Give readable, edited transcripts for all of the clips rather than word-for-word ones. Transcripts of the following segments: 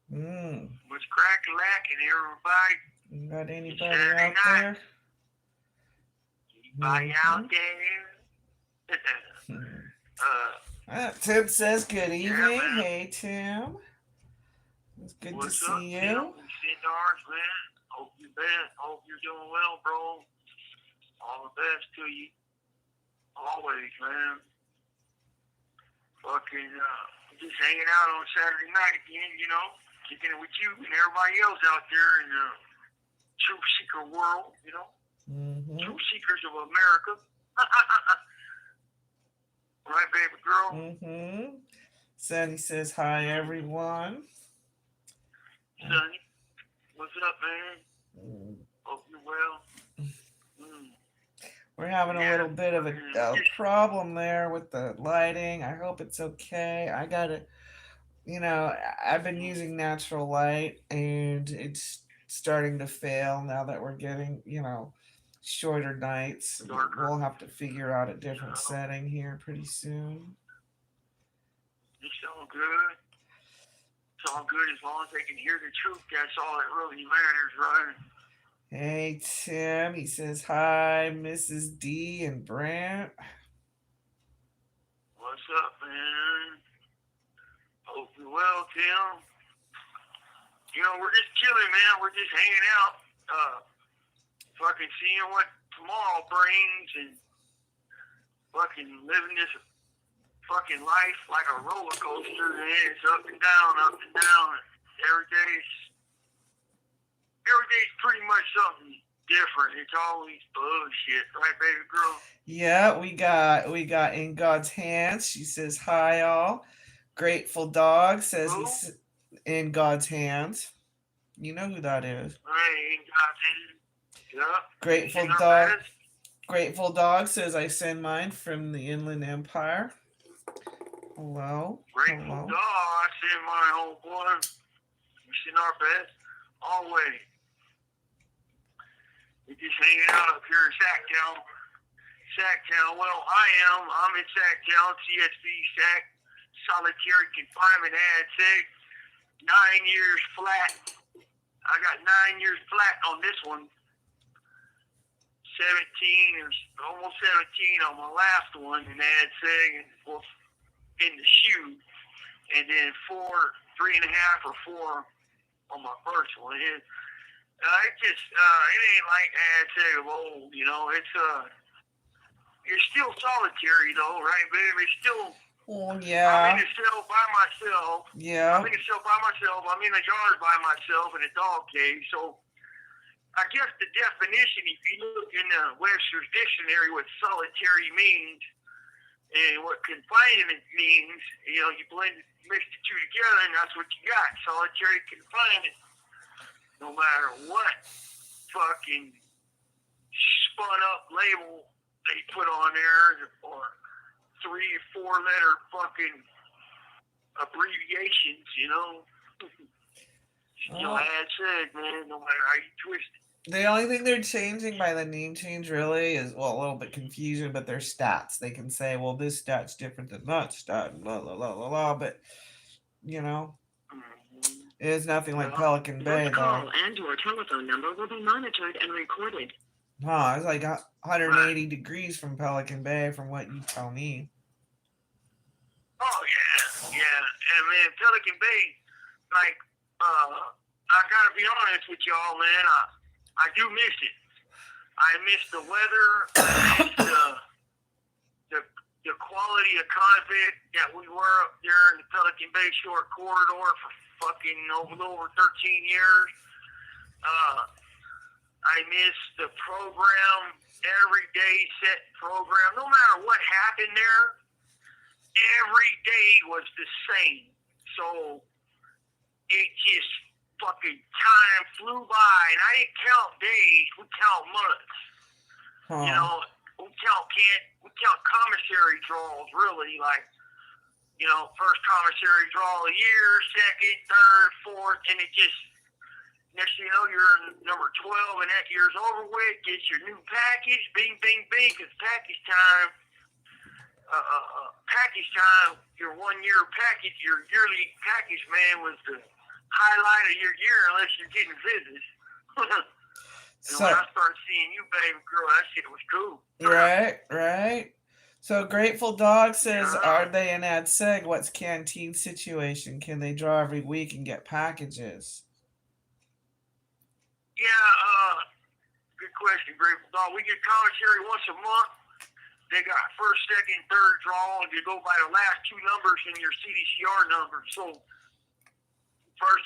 What's crack-a-lacking, everybody? You got It's anybody Saturday out night. there? Anybody out Mm-hmm. there? Tim says good Yeah, evening. man. Hey, Tim. It's good to What's up, see Tim? you. We send ours, man. Hope you're best. Hope you're doing well, bro. All the best to you. Always, man. Fucking, just hanging out on Saturday night again, kicking it with you and everybody else out there in the truth seeker world, Mm-hmm. truth seekers of America. Right, baby girl? Mm-hmm. Sunny says hi, everyone. Sonny, what's up, man? Mm. Hope you're well. Mm. We're having a Yeah, little bit of a just, problem there with the lighting. I hope it's okay. I gotta, I've been using natural light and it's starting to fail now that we're getting, shorter nights. darker. We'll have to figure out a different Uh, setting here pretty soon. it's all good. It's all good as long as they can hear the truth. That's all that really matters, right? Hey, Tim. He says hi, Mrs. D and Brant. What's up, man? Hope you're well, Tim. We're just chilling, man. We're just hanging out, fucking seeing what tomorrow brings and fucking living this fucking life like a roller coaster, man. It's up and down, up and down. Every day's every day's pretty much something different. It's always bullshit, right, baby girl? Yeah, we got in God's hands. She says hi, all. Grateful dog says Who? he's in God's hands. You know who that is. I ain't got it. Yeah, Grateful kicking our dog. best. Grateful dog says I send mine from the Inland Empire. Hello, Grateful hello. dog. I said my homeboy. We send our best. Always. We just hanging out up here in Sacktown. Sacktown. Well, I'm in Sacktown, CSB Sack. Solitary confinement ad six. 9 years flat. I got 9 years flat on this one. 17 or almost 17 on my last one, and ad six in the shoe, and then 3.5 or 4 on my first one. It just it ain't like ad six of old, it's still solitary though, right, baby? It's still Oh I'm in yeah, a cell by myself. I'm yeah. in a cell by myself. I'm in a yard by myself in a dog cage. So I guess the definition, if you look in the Webster's dictionary, what solitary means and what confinement means, you mix the two together, and that's what you got. Solitary confinement. No matter what fucking spun up label they put on there, or 3 or 4 letter fucking abbreviations, still Oh, had said, man, no matter how you twist it. the only thing they're changing by the name change really is, well, a little bit confusion, but their stats. They can say, well, this stat's different than that stat, and blah blah blah blah blah. But you know, Mm-hmm. it is nothing like Yeah. Pelican This Bay, though. call and your telephone number will be monitored and recorded. Huh? It's like Right. 180 degrees from Pelican Bay, from what you tell me. Oh yeah, yeah. And man, Pelican Bay, like, I gotta be honest with y'all, man. I do miss it. I miss the weather. I miss the quality of convict that we were up there in the Pelican Bay Short Corridor for fucking over 13 years. I miss the program, everyday set program. No matter what happened there, every day was the same. So it just fucking time flew by, and I didn't count days. We count months. Huh? We count commissary draws really, like, first commissary draw of the year, second, third, fourth, and it just next thing you know you're in number 12, and that year's over with. Get your new package, bing, bing, bing, because package time. Package time, your 1 year package, your yearly package, man, was the highlight of your year unless you're getting visits. And when I started seeing you, baby girl, that shit was cool. Right. So Grateful Dog says, are they in Ad Seg? What's canteen situation? Can they draw every week and get packages? Yeah, good question, Grateful Dog. We get commissary once a month. They got first, second, third draw, and you go by the last two numbers in your CDCR number. So first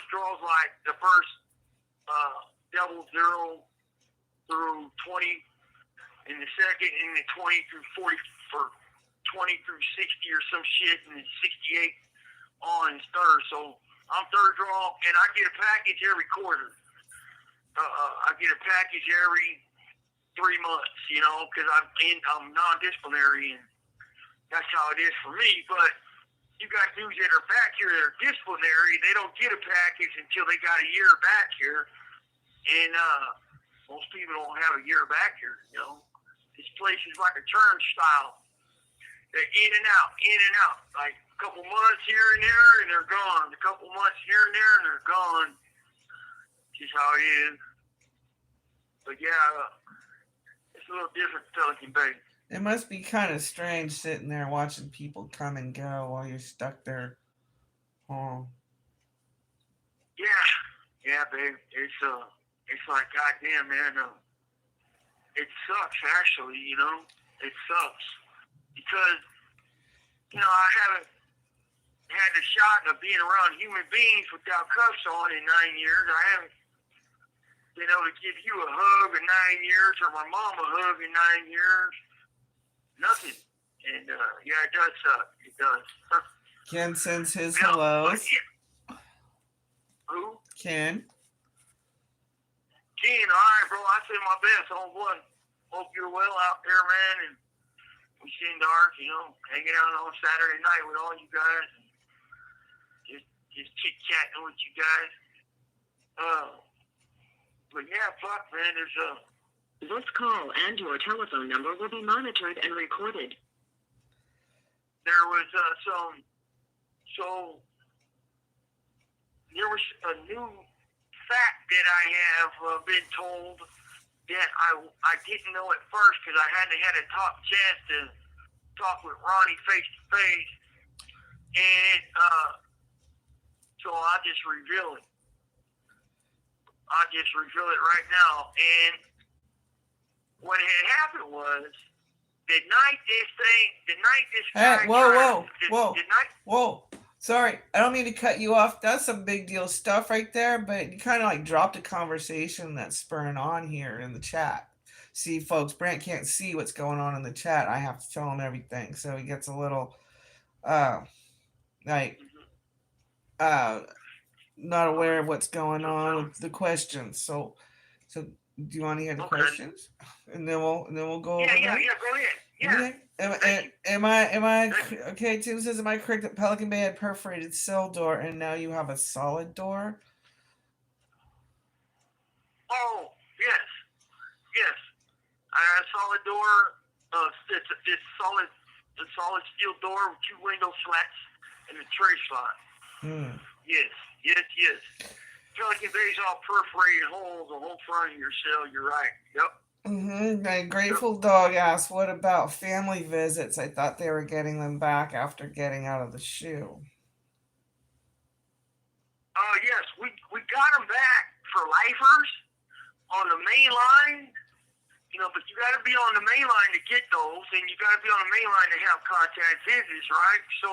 draw is like the first double 0 through 20, and the second in the 20 through 40 for 20 through 60 or some shit, and then 68 on third. So I'm third draw, and I get a package every quarter. I get a package every 3 months, you know, because I'm non-disciplinary, and that's how it is for me. But you got dudes that are back here that are disciplinary. They don't get a package until they got a year back here, and most people don't have a year back here, you know. This place is like a turnstile. They're in and out, like a couple months here and there, and they're gone. A couple months here and there, and they're gone. Just how it is. But yeah, it's a little different Pelican Bay. It must be kind of strange sitting there watching people come and go while you're stuck there. Oh. Yeah, babe. It's like, goddamn, man. It sucks, actually. You know, it sucks because you know I haven't had the shot of being around human beings without cuffs on in 9 years. I haven't been able to give you a hug in 9 years, or my mom a hug in 9 years. Nothing. And yeah, it does suck. It does. Ken sends his hellos. Yeah. Who? Ken. Ken, all right, bro. I send my best, homeboy. Hope you're well out there, man. And we send ours, you know, hanging out on Saturday night with all you guys. And just chit-chatting with you guys. But yeah, fuck, man, there's This call and your telephone number will be monitored and recorded. There was so there was a new fact that I have been told that I didn't know at first because I hadn't had a chance to talk with Ronnie face to face, and so I'll just reveal it. I'll just reveal it right now. And what had happened was the night this guy whoa. Sorry, I don't mean to cut you off. That's some big deal stuff right there, but you kind of like dropped a conversation that's spurring on here in the chat. See, folks, Brant can't see what's going on in the chat. I have to tell him everything, so he gets a little, not aware of what's going on with the questions. So do you want to hear the questions? And then we'll go over Yeah, go ahead. Yeah. Am I okay? Tim says, am I correct that Pelican Bay had perforated cell door and now you have a solid door? Oh, yes. I had a solid door. It's solid steel door with 2 window slats and a tray slot. Yes. Pelican Bay's all perforated holes the whole front of your cell. You're right. Yep. My Grateful Dog asked, what about family visits? I thought they were getting them back after getting out of the shoe. Yes, we got them back for lifers on the main line, you know, but you got to be on the main line to get those, and you got to be on the main line to have contact visits, right? So,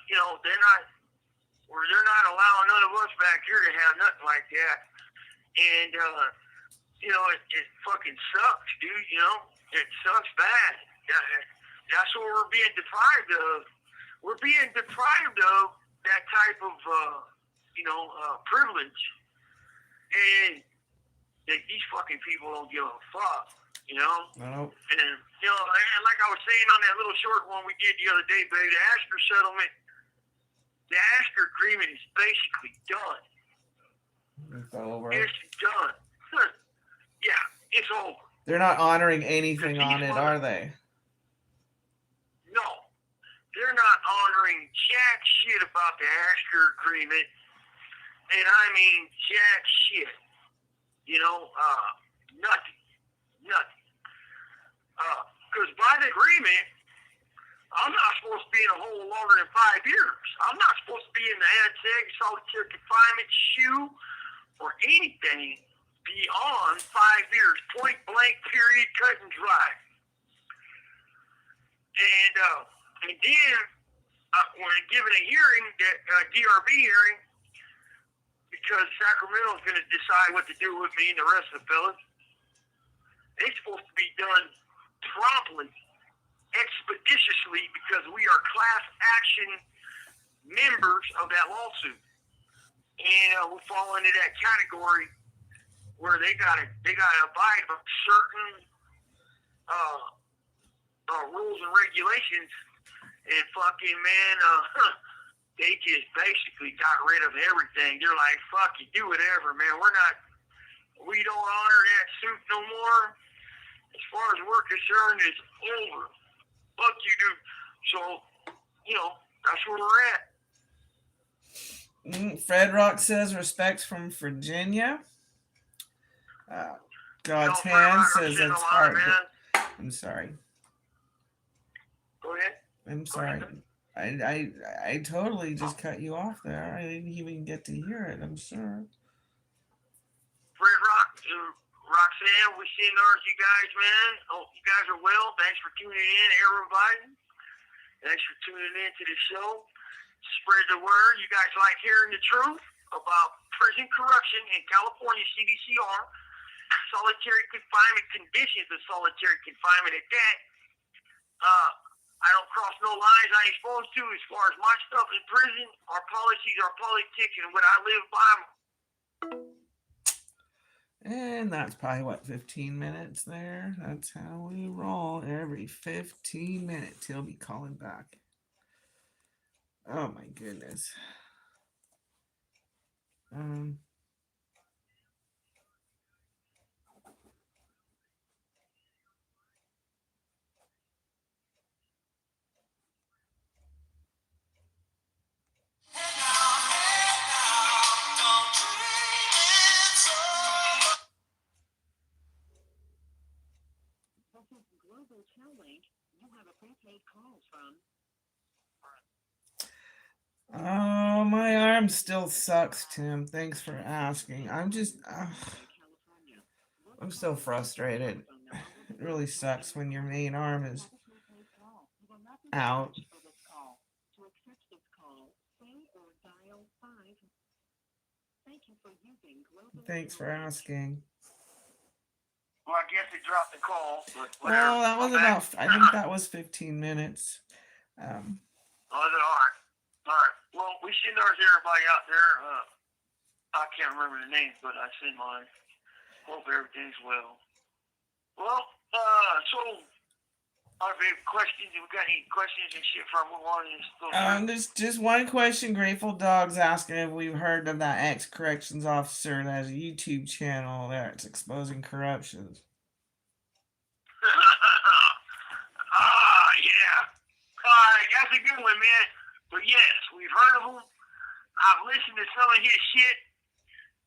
you know, they're not allowing none of us back here to have nothing like that. And, you know, it fucking sucks, dude, you know? It sucks bad. That's what we're being deprived of. We're being deprived of that type of, privilege. And these fucking people don't give a fuck, you know? Nope. And, you know, like I was saying on that little short one we did the other day, baby, the Astor settlement, the Astor agreement is basically done. It's over. It's done. Yeah, it's over. They're not honoring anything on it, are they? No. they're not honoring jack shit about the Asher agreement, and I mean jack shit. Nothing. Because by the agreement, I'm not supposed to be in a hole longer than 5 years. I'm not supposed to be in the anti solitary confinement shoe or anything beyond 5 years. Point blank, period, cut and dry. And then when given a hearing, that DRB hearing, because Sacramento is going to decide what to do with me and the rest of the fellas, it's supposed to be done promptly, expeditiously, because we are class action members of that lawsuit, and we fall into that category where they gotta abide by certain rules and regulations, and fucking man, they just basically got rid of everything. They're like, fuck you, do whatever, man. We don't honor that suit no more. As far as we're concerned, it's over. Fuck you, dude. So, that's where we're at. Fred Rock says respect from Virginia. God's hand says it's hard. I'm sorry. Go ahead. I'm sorry. I totally just cut you off there. I didn't even get to hear it. I'm sure. Fred Rock, Roxanne, we send ours, you guys, man. Hope you guys are well. Thanks for tuning in, Aaron Biden. Thanks for tuning in to the show. Spread the word. You guys like hearing the truth about prison corruption in California, CDCR, solitary confinement conditions of solitary confinement at that. I don't cross no lines I ain't supposed to as far as my stuff in prison. Our policies are politics, and what I live by. And that's probably 15 minutes there. That's how we roll. Every 15 minutes he'll be calling back. Oh my goodness. Global Link, you have a prepaid call from. Oh, my arm still sucks, Tim. Thanks for asking. I'm so frustrated. It really sucks when your main arm is out. Thanks for asking. Well, I guess it dropped the call. But well, that was I think that was 15 minutes. All right. Well, we send ours to everybody out there. I can't remember the names, but I send mine. Hope everything's well. Well, so are there questions? We got any questions and shit from one? There's just one question. Grateful Dog's asking if we've heard of that ex-corrections officer that has a YouTube channel that's exposing corruptions. Yeah. That's a good one, man. But yes, we've heard of him. I've listened to some of his shit,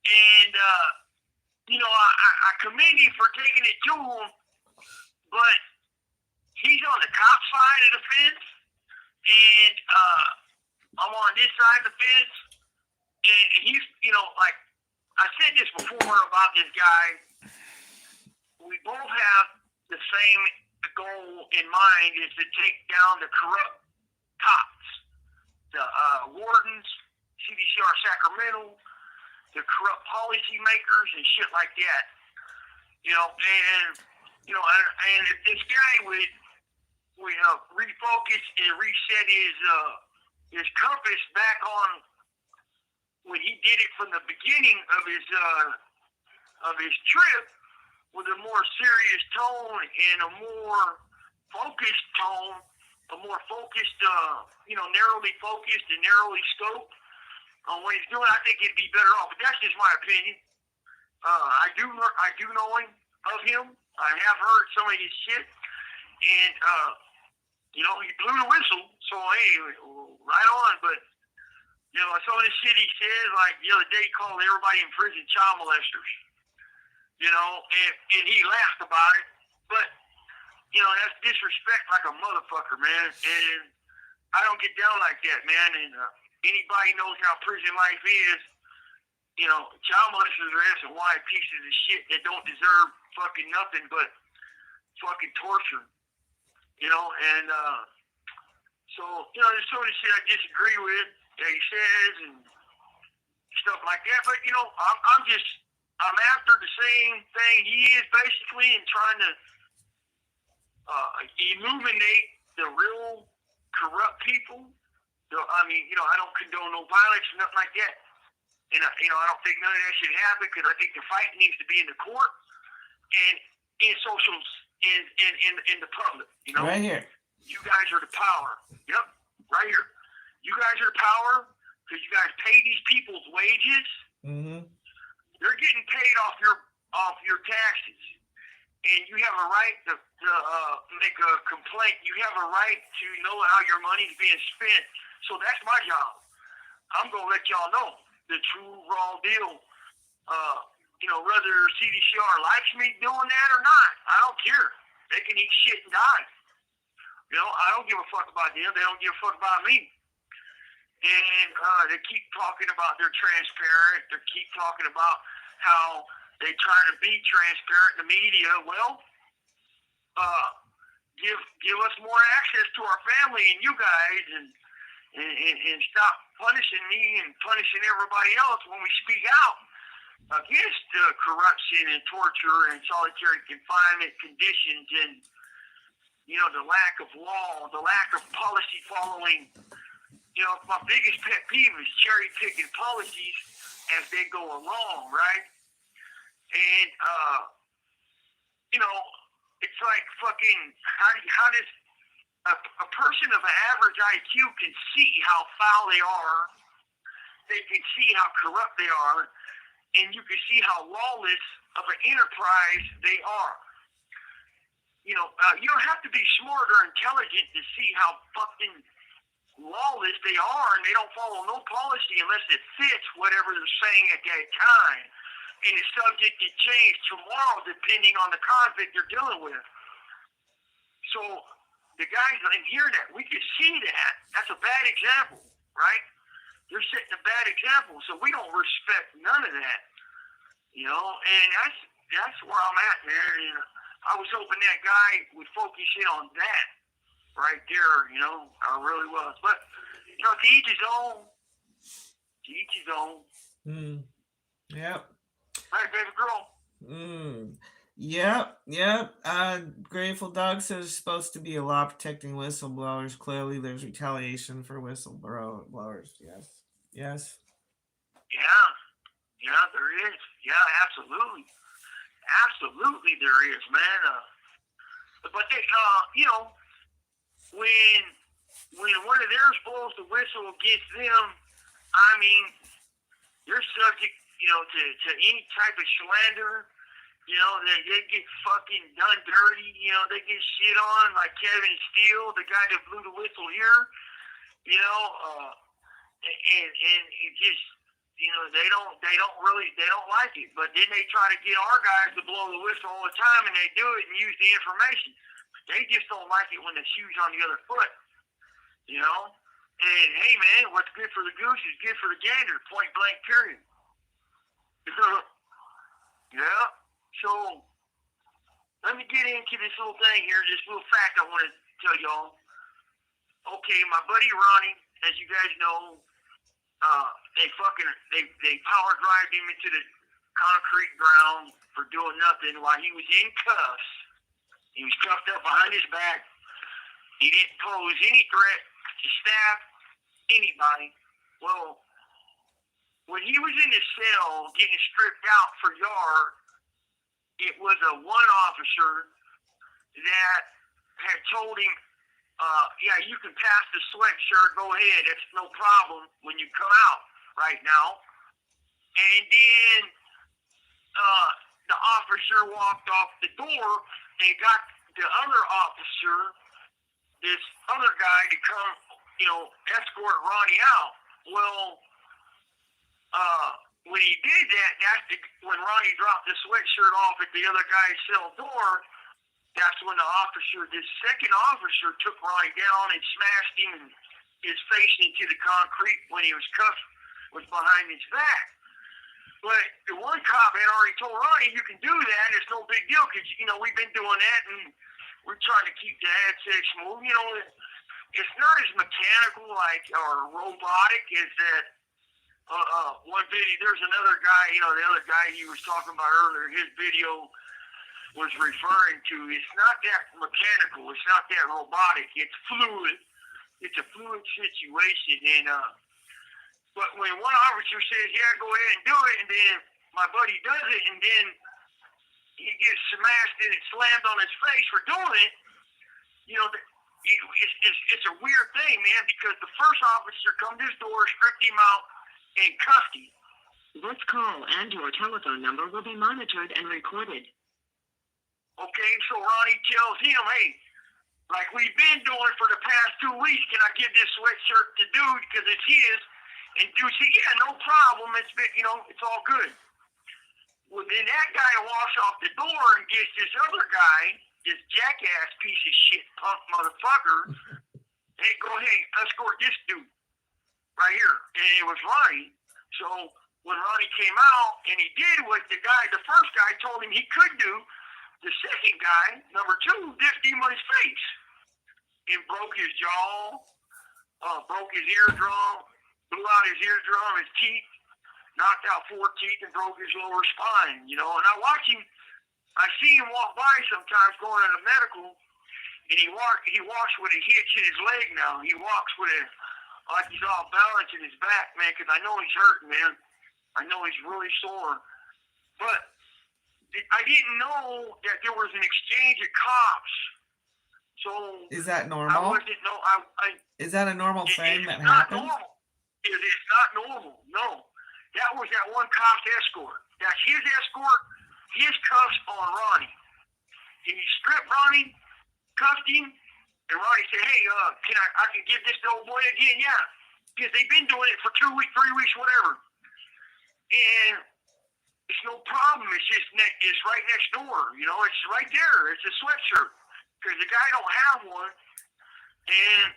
and I commend you for taking it to him, but he's on the cop side of the fence, and I'm on this side of the fence, and he's, like I said this before about this guy, we both have the same goal in mind, is to take down the corrupt cops, the wardens, CDCR Sacramento, the corrupt policymakers and shit like that. And if this guy would refocus and reset his compass back on when he did it from the beginning of his trip, with a more serious tone and a more focused tone, a more focused, narrowly focused and narrowly scoped on what he's doing, I think he'd be better off. But that's just my opinion. I do know of him. I have heard some of his shit, and You know, he blew the whistle, so hey, right on. But you know, so the city says, like the other day, called everybody in prison child molesters. You know, and he laughed about it, but you know, that's disrespect like a motherfucker, man. And I don't get down like that, man. And anybody knows how prison life is. You know, child molesters are S and Y pieces of shit that don't deserve fucking nothing but fucking torture. You know, and so you know, there's so many shit I disagree with that he says and stuff like that. But you know, I'm after the same thing he is basically, and trying to illuminate the real corrupt people. I mean, you know, I don't condone no violence or nothing like that. And, you know, I don't think none of that should happen, because I think the fight needs to be in the court and in socials, in the public, you know? Right here. You guys are the power. Yep, right here. You guys are the power because you guys pay these people's wages. Mm-hmm. They're getting paid off your taxes. And you have a right to make a complaint. You have a right to know how your money is being spent. So that's my job. I'm going to let y'all know the true raw deal. You know, whether CDCR likes me doing that or not, I don't care. They can eat shit and die. You know, I don't give a fuck about them. They don't give a fuck about me. And they keep talking about they're transparent. They keep talking about how they try to be transparent in the media. Well, give us more access to our family and you guys, and stop punishing me and punishing everybody else when we speak out against corruption and torture and solitary confinement conditions, and you know, the lack of law, the lack of policy following. You know, my biggest pet peeve is cherry picking policies as they go along, right? And, you know, it's like fucking, how does a person of an average IQ can see how foul they are, they can see how corrupt they are, and you can see how lawless of an enterprise they are. You know, you don't have to be smart or intelligent to see how fucking lawless they are, and they don't follow no policy unless it fits whatever they're saying at that time. And it's subject to change tomorrow depending on the convict they're dealing with. So the guys in here, that we can see that's a bad example, right? They're setting a bad example, so we don't respect none of that. You know, and that's where I'm at, man. And I was hoping that guy would focus in on that right there, you know. I really was. But, you know, to each his own. To each his own. Yep. Right, baby girl? Yep. Grateful Dog says it's supposed to be a law protecting whistleblowers. Clearly, there's retaliation for whistleblowers. Yes. Yeah, there is. Yeah, absolutely. Absolutely there is, man. But they, you know, when one of theirs blows the whistle against them, I mean, they're subject, you know, to any type of slander. You know, they get fucking done dirty. You know, they get shit on, like Kevin Steele, the guy that blew the whistle here. You know, and it just, you know, they don't like it. But then they try to get our guys to blow the whistle all the time, and they do it and use the information. They just don't like it when the shoe's on the other foot. You know? And hey, man, what's good for the goose is good for the gander. Point blank, period. Yeah. So let me get into this little thing here, this little fact I want to tell y'all. Okay, my buddy Ronnie, as you guys know, they power drived him into the concrete ground for doing nothing while he was in cuffs. He was cuffed up behind his back. He didn't pose any threat to staff, anybody. Well, when he was in his cell getting stripped out for yard, it was a one officer that had told him, yeah, you can pass the sweatshirt, go ahead, it's no problem when you come out right now. And then the officer walked off the door and got the other officer this other guy to come, escort Ronnie out. Well, when he did that, when Ronnie dropped the sweatshirt off at the other guy's cell door, that's when this second officer took Ronnie down and smashed him and his face into the concrete when he was cuffed, was behind his back. But the one cop had already told Ronnie, you can do that, it's no big deal, because, we've been doing that, and we're trying to keep the ad sex move. It's not as mechanical or robotic as that one video. There's another guy, the other guy he was talking about earlier, his video was referring to. It's not that mechanical. It's not that robotic. It's fluid. It's a fluid situation. And but when one officer says, yeah, go ahead and do it, and then my buddy does it, and then he gets smashed and it slammed on his face for doing it, it's a weird thing, man, because the first officer come to his door, stripped him out, and cuffed him. This call and your telephone number will be monitored and recorded. Okay, so Ronnie tells him, hey, like we've been doing for the past 2 weeks, can I give this sweatshirt to dude because it's his? And dude said, yeah, no problem. It's been, it's all good. Well, then that guy walks off the door and gets this other guy, this jackass piece of shit punk motherfucker. Hey, go ahead, escort this dude right here. And it was Ronnie. So when Ronnie came out and he did what the first guy told him he could do, the second guy, number 2, dipped him on his face and broke his jaw, broke his eardrum, blew out his eardrum, his teeth, knocked out 4 teeth, and broke his lower spine. And I watch him. I see him walk by sometimes going to the medical, and he walks with a hitch in his leg now. He walks with like he's off balance in his back, man, because I know he's hurting, man. I know he's really sore. But I didn't know that there was an exchange of cops. So is that normal? Is that a normal thing that happens? Normal. It's not normal. No, that was that one cop's escort. That's his escort. His cuffs on Ronnie. And he stripped Ronnie, cuffed him, and Ronnie said, "Hey, I can give this to old boy again?" Yeah, because they've been doing it for 2 weeks, 3 weeks, whatever. And it's no problem. It's right next door. It's right there. It's a sweatshirt because the guy don't have one, and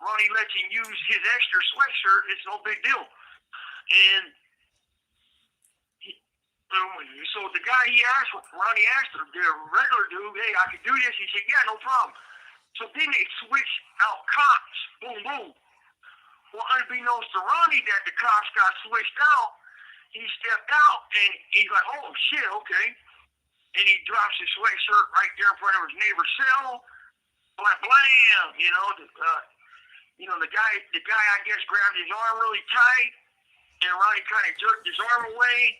Ronnie lets him use his extra sweatshirt. It's no big deal. And so the guy Ronnie asked him, the regular dude, hey, I can do this. He said, yeah, no problem. So then they switched out cops. Boom, boom. Well, unbeknownst to Ronnie that the cops got switched out, he stepped out and he's like, oh shit, okay. And he drops his sweatshirt right there in front of his neighbor's cell. Blam, the guy I guess grabbed his arm really tight, and Ronnie kind of jerked his arm away.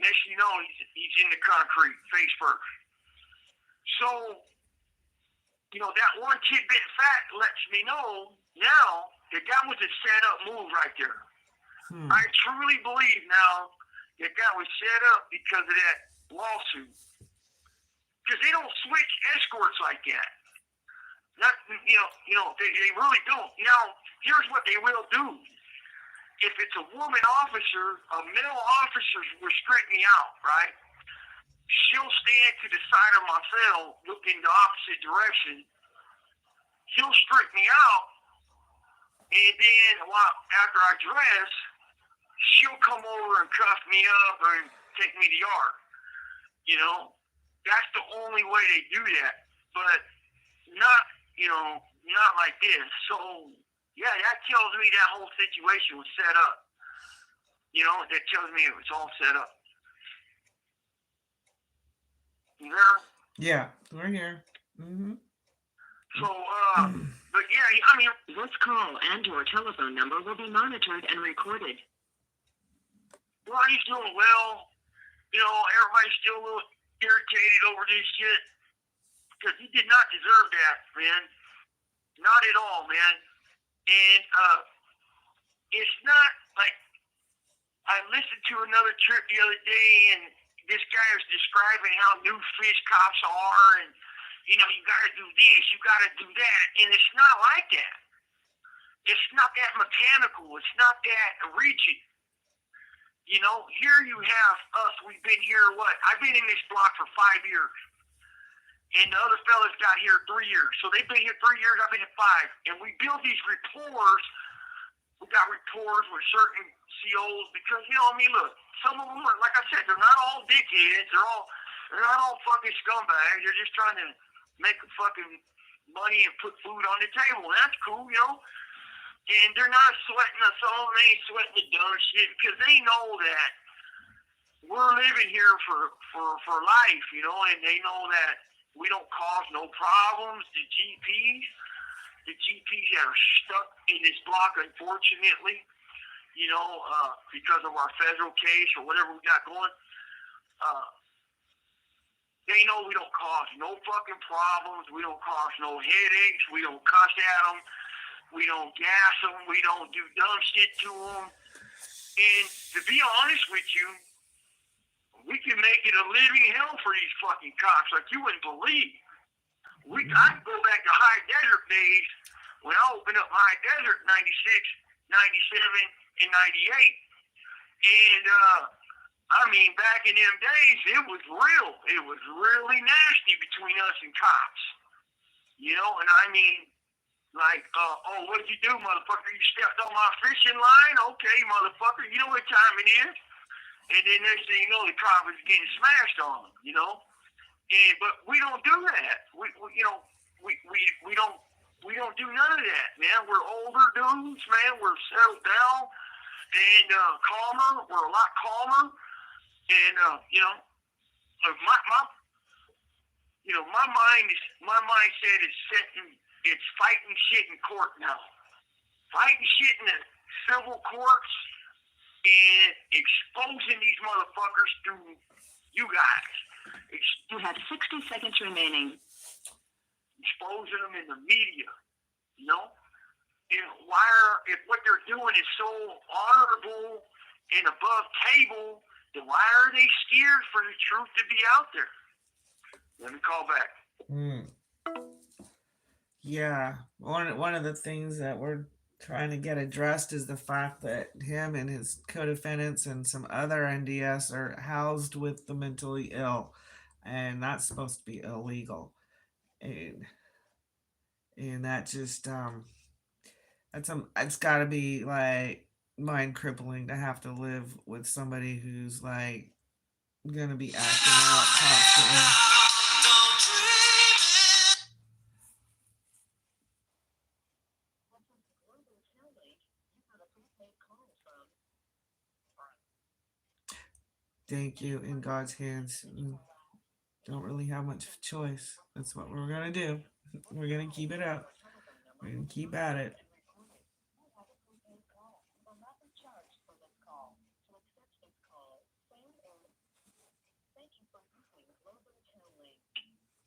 Next thing you know, he's in the concrete, face first. So, that one tidbit of fact lets me know now that was a set-up move right there. I truly believe now that was set up because of that lawsuit. Because they don't switch escorts like that. Not, they really don't. Here's what they will do. If it's a woman officer, a male officer will straighten me out, right? She'll stand to the side of my cell, look in the opposite direction. He'll straighten me out, and then after I dress, she'll come over and cuff me up and take me to yard. That's the only way they do that, but not like this. So, yeah, that tells me that whole situation was set up. That tells me it was all set up. You there? Yeah, we're here. Mm-hmm. So, but yeah, this call and your telephone number will be monitored and recorded. Ronnie's doing well. Everybody's still a little irritated over this shit because he did not deserve that, man. Not at all, man. And it's not like I listened to another trip the other day, and this guy was describing how new fish cops are, and You know, you got to do this, you got to do that, and it's not like that. It's not that mechanical. It's not that rigid. You know, here you have us. We've been here, what? I've been in this block for 5 years. And the other fellas got here 3 years. So they've been here 3 years, I've been here 5. And we build these rapport. We got rapport with certain COs because, you know, I mean, look, some of them are, like I said, they're not all dickheads. They're not all fucking scumbags. They're just trying to make fucking money and put food on the table. That's cool, you know. And they're not sweating us on. They ain't sweating the dumb shit because they know that we're living here for life, you know, and they know that we don't cause no problems. The GPs that are stuck in this block, unfortunately, you know, because of our federal case or whatever we got going, they know we don't cause no fucking problems. We don't cause no headaches. We don't cuss at them. We don't gas them. We don't do dumb shit to them. And to be honest with you, we can make it a living hell for these fucking cops like you wouldn't believe. I can go back to High Desert days when I opened up High Desert 96, 97, and 98. And, I mean, back in them days, it was real. It was really nasty between us and cops. You know, and I mean, like, oh, what'd you do, motherfucker? You stepped on my fishing line? Okay, motherfucker, you know what time it is. And then next thing you know, the cop is getting smashed on them, you know? But we don't do that. We don't do none of that, man. We're older dudes, man. We're settled down and calmer. We're a lot calmer. And you know, my mindset is setting. It's fighting shit in court now. Fighting shit in the civil courts and exposing these motherfuckers through you guys. You have 60 seconds remaining. Exposing them in the media, you know? And if what they're doing is so honorable and above table, then why are they scared for the truth to be out there? Let me call back. Yeah, one of the things that we're trying to get addressed is the fact that him and his co-defendants and some other NDS are housed with the mentally ill, and that's supposed to be illegal. And that just it's got to be like mind crippling to have to live with somebody who's like gonna be acting out constantly. Thank you. In God's hands. We don't really have much choice. That's what we're gonna do. We're gonna keep it up. We're gonna keep at it.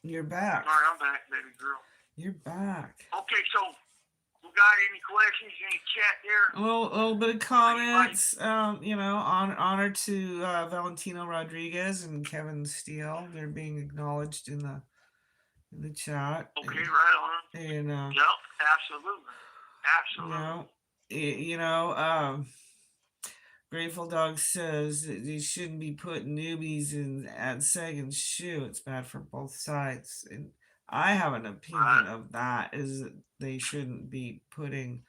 You're back. All right, I'm back, baby girl. You're back. Okay, so we got any questions? Any chat there? A little bit of comments. You know, honor to Valentino Rodriguez and Kevin Steele. They're being acknowledged in the chat. Okay, right on. And yep, absolutely. You know, Grateful Dog says that they shouldn't be putting newbies in at second shoe. It's bad for both sides. And I have an opinion of that, is that they shouldn't be putting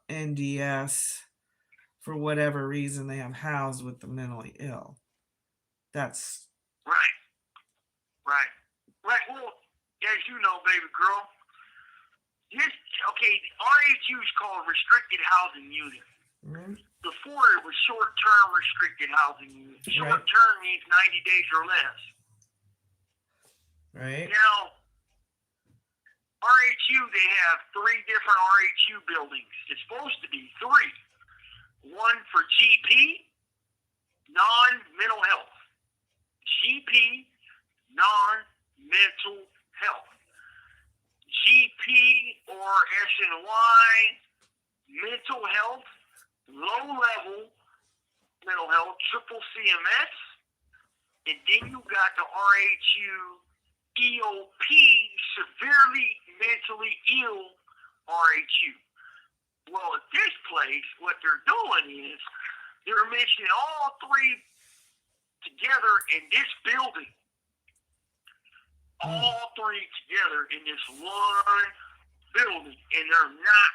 NDS for whatever reason they have housed with the mentally ill. That's right. Well, as you know, baby girl, the RHU is called Restricted Housing Unit. Mm-hmm. Before it was short-term restricted housing unit. Short-term means 90 days or less. Right. Now, RHU, they have 3 different RHU buildings. It's supposed to be 3. One for GP, non-mental health. GP, non-mental health. GP or SNY, mental health, low-level mental health, triple CMS, and then you got the RHU EOP, severely mentally ill RHU. Well, at this place, what they're doing is they're mixing all three together in this building. All three together in this one building, and they're not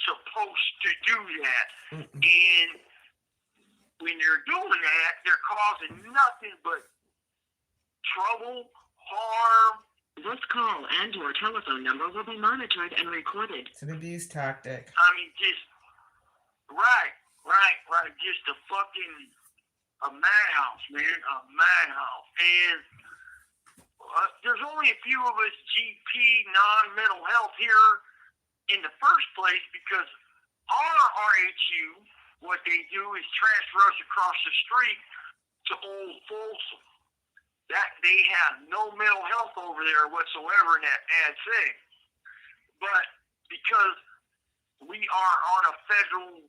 supposed to do that. And when they're doing that, they're causing nothing but trouble, harm. This call and your telephone number will be monitored and recorded. It's an abuse tactic. I mean, just right. Just a madhouse, man, a madhouse. And there's only a few of us GP non-mental health here in the first place because our RHU, what they do is transfer us across the street to Old Folsom. That they have no mental health over there whatsoever in that bad thing. But because we are on a federal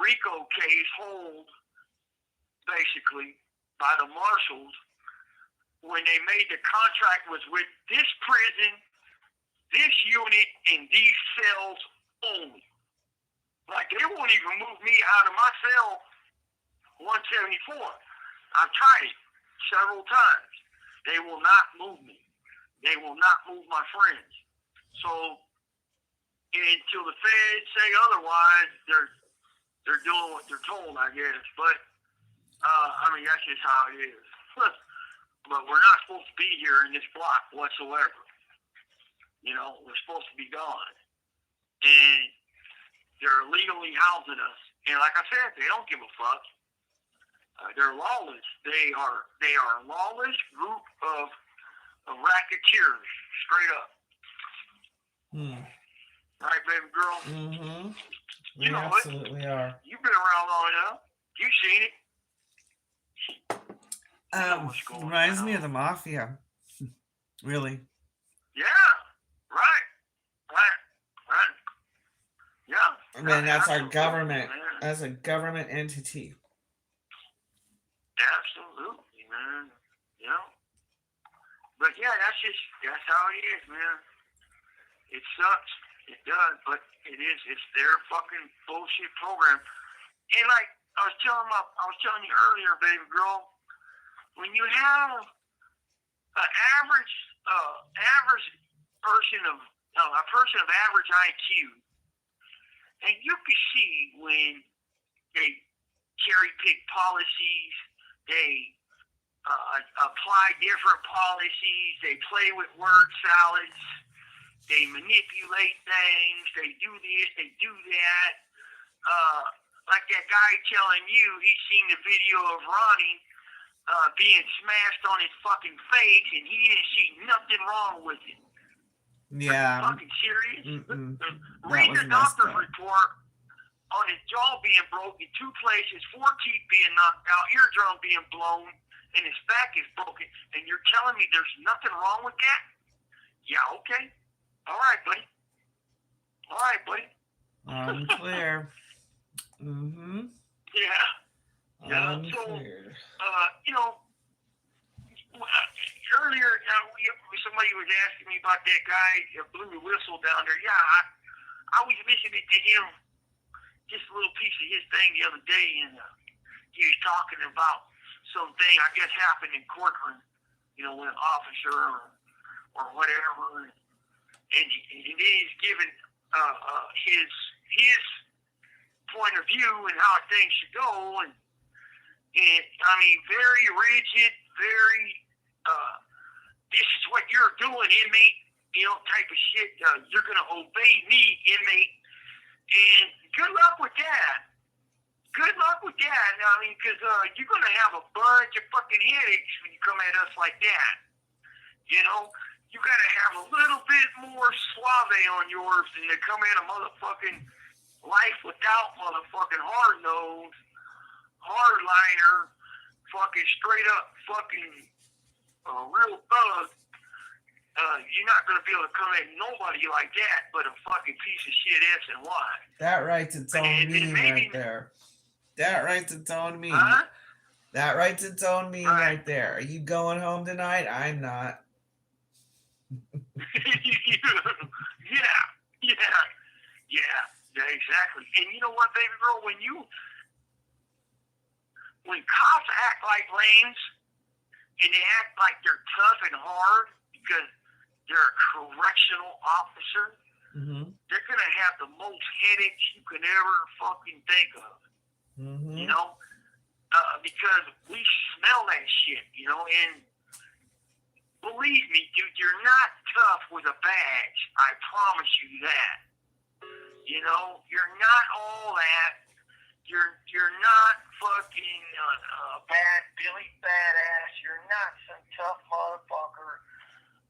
RICO case hold, basically, by the marshals, when they made the contract was with this prison, this unit, and these cells only. Like, they won't even move me out of my cell 174. I've tried it several times. They will not move me. They will not move my friends. So, until the feds say otherwise, they're doing what they're told, I guess. But, I mean, that's just how it is. But we're not supposed to be here in this block whatsoever. You know, we're supposed to be gone. And they're illegally housing us. And like I said, they don't give a fuck. They're lawless. They are a lawless group of racketeers, straight up. Right, baby girl? Mm-hmm. You know absolutely are. You've been around long enough. You've seen it. Reminds me of the mafia. Really. Yeah. Right. Yeah. I mean, that's our government. Man. As a government entity. Absolutely, man. You know? But yeah, that's how it is, man. It sucks. It does, but it's their fucking bullshit program. And like I was telling you earlier, baby girl, when you have an average person of average IQ, and you can see when they cherry pick policies, they apply different policies, they play with word salads, they manipulate things, they do this, they do that. Like that guy telling you he's seen the video of Ronnie being smashed on his fucking face, and he didn't see nothing wrong with it. Yeah. Are you fucking serious? Read the doctor's report on his jaw being broken, 2 places, 4 teeth being knocked out, eardrum being blown, and his back is broken, and you're telling me there's nothing wrong with that? Yeah, okay. All right, buddy. Unclear. Mm-hmm. Yeah. Unclear. So, earlier, somebody was asking me about that guy that blew the whistle down there. Yeah, I was listening to him, just a little piece of his thing the other day, and he was talking about something, I guess, happened in Corcoran, with an officer or whatever, and he's giving his point of view and how things should go, and I mean, very rigid, very this is what you're doing, inmate, type of shit. You're gonna obey me, inmate, and good luck with that. I mean, because you're gonna have a bunch of fucking headaches when you come at us like that. You gotta have a little bit more suave on yours than to come at a motherfucking life without motherfucking hard nose, hardliner, fucking straight up fucking real thug. You're not gonna be able to come at nobody like that, but a fucking piece of shit S and Y. That writes its own meaning right there. That writes its own meaning. Huh? That writes its own meaning right there. Are you going home tonight? I'm not. Yeah, exactly. And you know what, baby girl, when cops act like lames and they act like they're tough and hard because they're a correctional officer, they're gonna have the most headaches you can ever fucking think of. You know, because we smell that shit. You know, and believe me, dude, you're not tough with a badge. I promise you that. You know, you're not all that. You're not fucking bad Billy badass. You're not some tough motherfucker.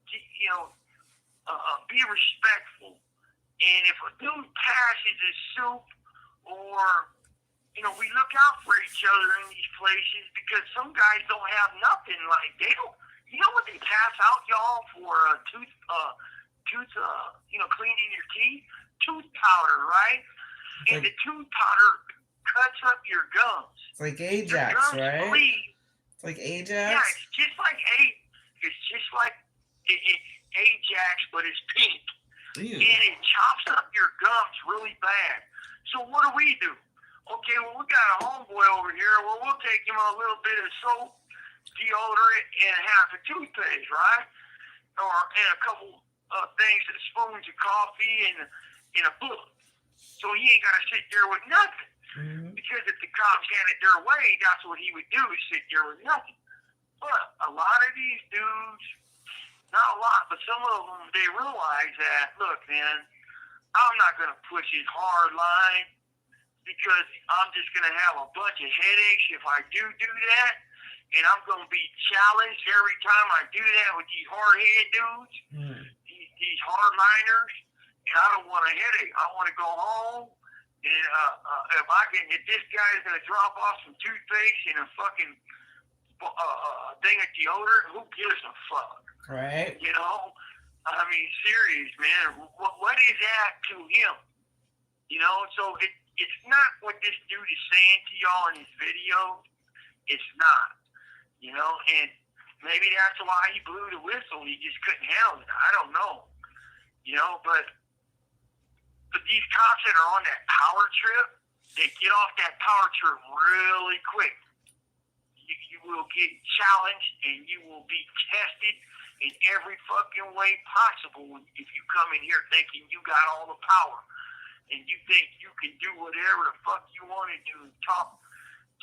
You know, be respectful. And if a dude passes his soup, or you know, we look out for each other in these places because some guys don't have nothing. Like they don't. You know what they pass out, y'all, for tooth, cleaning your teeth? Tooth powder, right? And the tooth powder cuts up your gums. It's like Ajax, your gums right? bleed. It's like Ajax. Yeah, it's just like Ajax, but it's pink. Ew. And it chops up your gums really bad. So what do? Okay, well, we got a homeboy over here. Well, we'll take him a little bit of soap, deodorant, and half a toothpaste, right? And a couple things, spoons of coffee, and a book. So he ain't got to sit there with nothing. Because if the cops had it their way, that's what he would do, is sit there with nothing. But a lot of these dudes, not a lot, but some of them, they realize that, look, man, I'm not going to push his hard line because I'm just going to have a bunch of headaches if I do that. And I'm going to be challenged every time I do that with these hard-head dudes, these hardliners, and I don't want a headache. I want to go home, and if this guy's going to drop off some toothpaste and a fucking thing of deodorant, who gives a fuck? Right. You know? I mean, serious, man. What is that to him? You know, so it's not what this dude is saying to y'all in his video. It's not. You know, and maybe that's why he blew the whistle. He just couldn't handle it. I don't know. You know, but these cops that are on that power trip, they get off that power trip really quick. You will get challenged and you will be tested in every fucking way possible if you come in here thinking you got all the power and you think you can do whatever the fuck you want to do and talk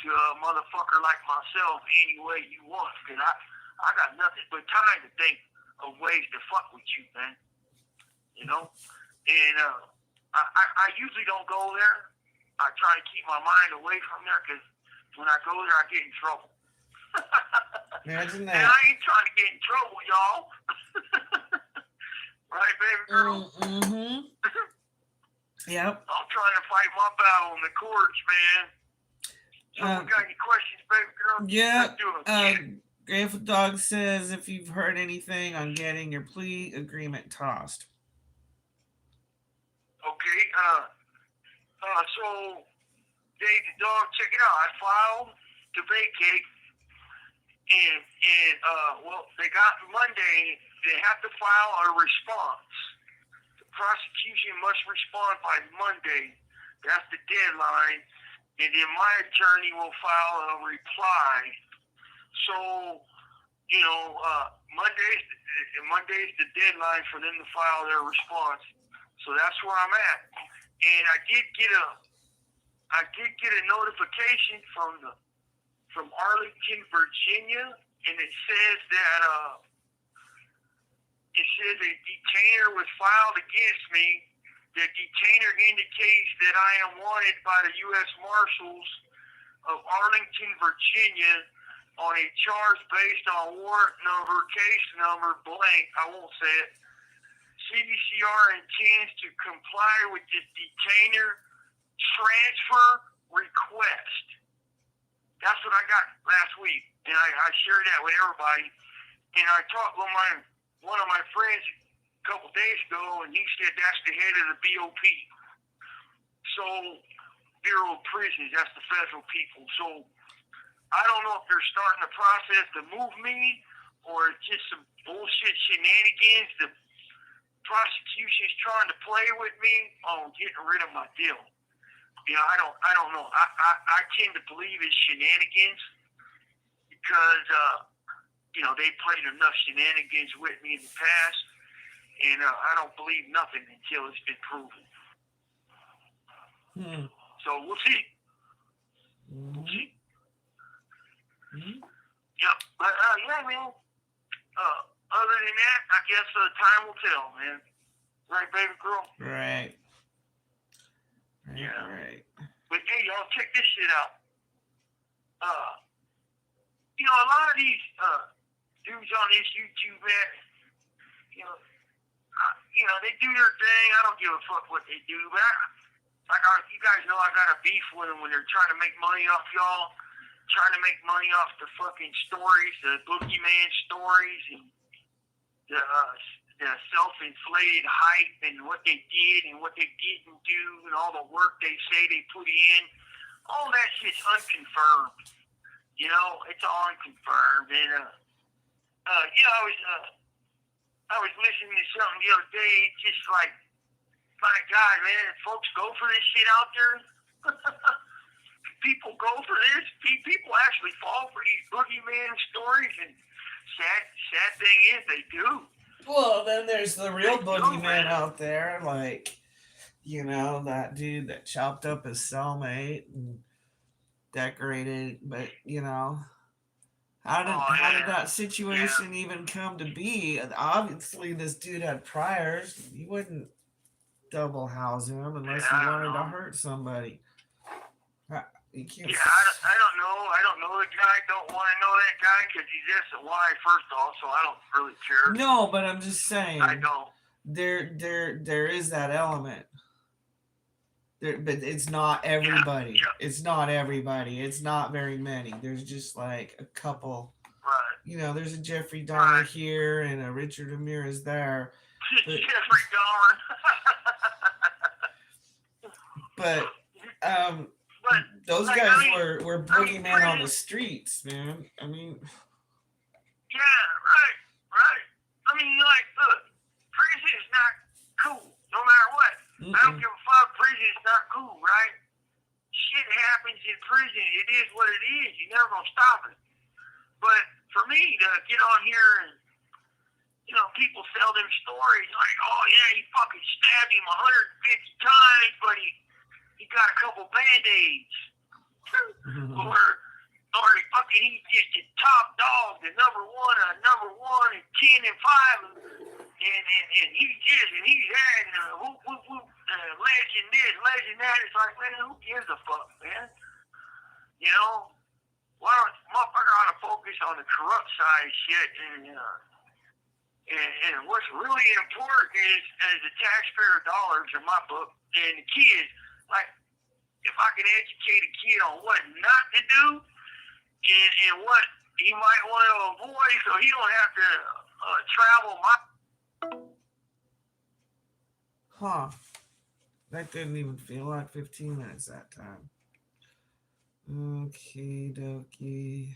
to a motherfucker like myself any way you want, because I got nothing but time to think of ways to fuck with you, man. You know? And I usually don't go there. I try to keep my mind away from there, because when I go there, I get in trouble. Imagine that. And I ain't trying to get in trouble, y'all. Right, baby girl? Yep. I'm trying to fight my battle in the courts, man. So we got any questions, baby girl? Yeah. Grateful Dog says if you've heard anything on getting your plea agreement tossed. Okay. So Dave the Dog, check it out. I filed to vacate, and they got Monday. They have to file a response. The prosecution must respond by Monday. That's the deadline. And then my attorney will file a reply. So, you know, Monday's the deadline for them to file their response. So that's where I'm at. And I did get a notification from Arlington, Virginia, and it says that a detainer was filed against me. The detainer indicates that I am wanted by the U.S. Marshals of Arlington, Virginia, on a charge based on warrant number, case number, blank, I won't say it. CDCR intends to comply with this detainer transfer request. That's what I got last week, and I shared that with everybody. And I talked with one of my friends couple days ago, and he said that's the head of the BOP. So, Bureau of Prisons, that's the federal people. So, I don't know if they're starting the process to move me, or it's just some bullshit shenanigans the prosecution's trying to play with me on getting rid of my deal. I don't know. I tend to believe it's shenanigans because, they played enough shenanigans with me in the past, and I don't believe nothing until it's been proven. So we'll see. We'll see. Yep. But, yeah, man. Other than that, I guess time will tell, man. Right, baby girl? Right. Yeah. Right. But hey, y'all, check this shit out. A lot of these dudes on this YouTube, man, they do their thing. I don't give a fuck what they do, but you guys know I got a beef with them when they're trying to make money off y'all, trying to make money off the fucking stories, the boogeyman stories, and the self-inflated hype and what they did and what they didn't do and all the work they say they put in. All that shit's unconfirmed. It's all unconfirmed. And I was listening to something the other day. It's just like, my God, man, folks go for this shit out there. People go for this. People actually fall for these boogeyman stories, and sad thing is they do. Well, then there's the real boogeyman out there, like, that dude that chopped up his cellmate and decorated, but, how did that situation even come to be? Obviously, this dude had priors. He wouldn't double house him unless he wanted to hurt somebody. You can't. Yeah, I don't know. I don't know the guy. Don't want to know that guy because he's SY first off, so I don't really care. No, but I'm just saying. I don't. There is that element. But it's not everybody. Yeah. It's not everybody. It's not very many. There's just like a couple. Right. There's a Jeffrey Dahmer here and a Richard Ramirez there. But, Jeffrey Dahmer. but those guys were boogeymen on the streets, man. I mean. Yeah, right. Look, prison's not cool, no matter what. I don't give a fuck. Prison's not cool, right? Shit happens in prison. It is what it is. You're never gonna stop it. But for me to get on here and, people sell them stories like, oh yeah, he fucking stabbed him 150 times, but he got a couple Band-Aids. Or he's just the top dog, the number one and 10 and 5, and he's this and he's that, and legend this, legend that. It's like, man, who gives a fuck, man? Why don't motherfucker ought to focus on the corrupt side of shit, and what's really important is the taxpayer dollars in my book, and the kids, like, if I can educate a kid on what not to do and what he might want to avoid so he don't have to travel Huh. That didn't even feel like 15 minutes that time. Okay, dokie.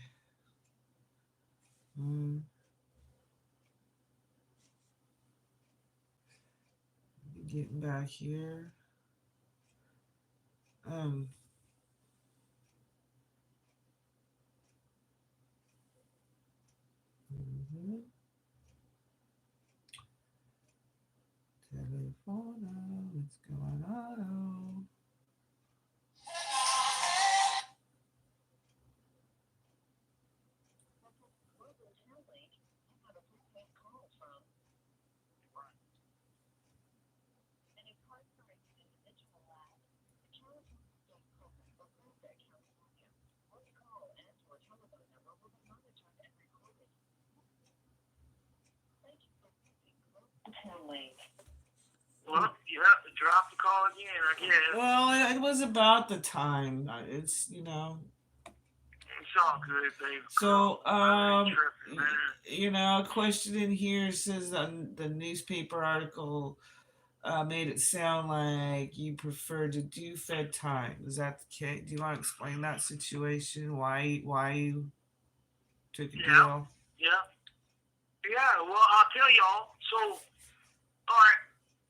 Getting back here. Telephone, what's going on? Well, you have to drop the call again, I guess. Well, it was about the time. It's, It's all good, baby. So, a question in here says the newspaper article made it sound like you prefer to do Fed time. Is that the case? Do you want to explain that situation? Why you took a deal? Yeah. Yeah, well, I'll tell y'all. So, all right,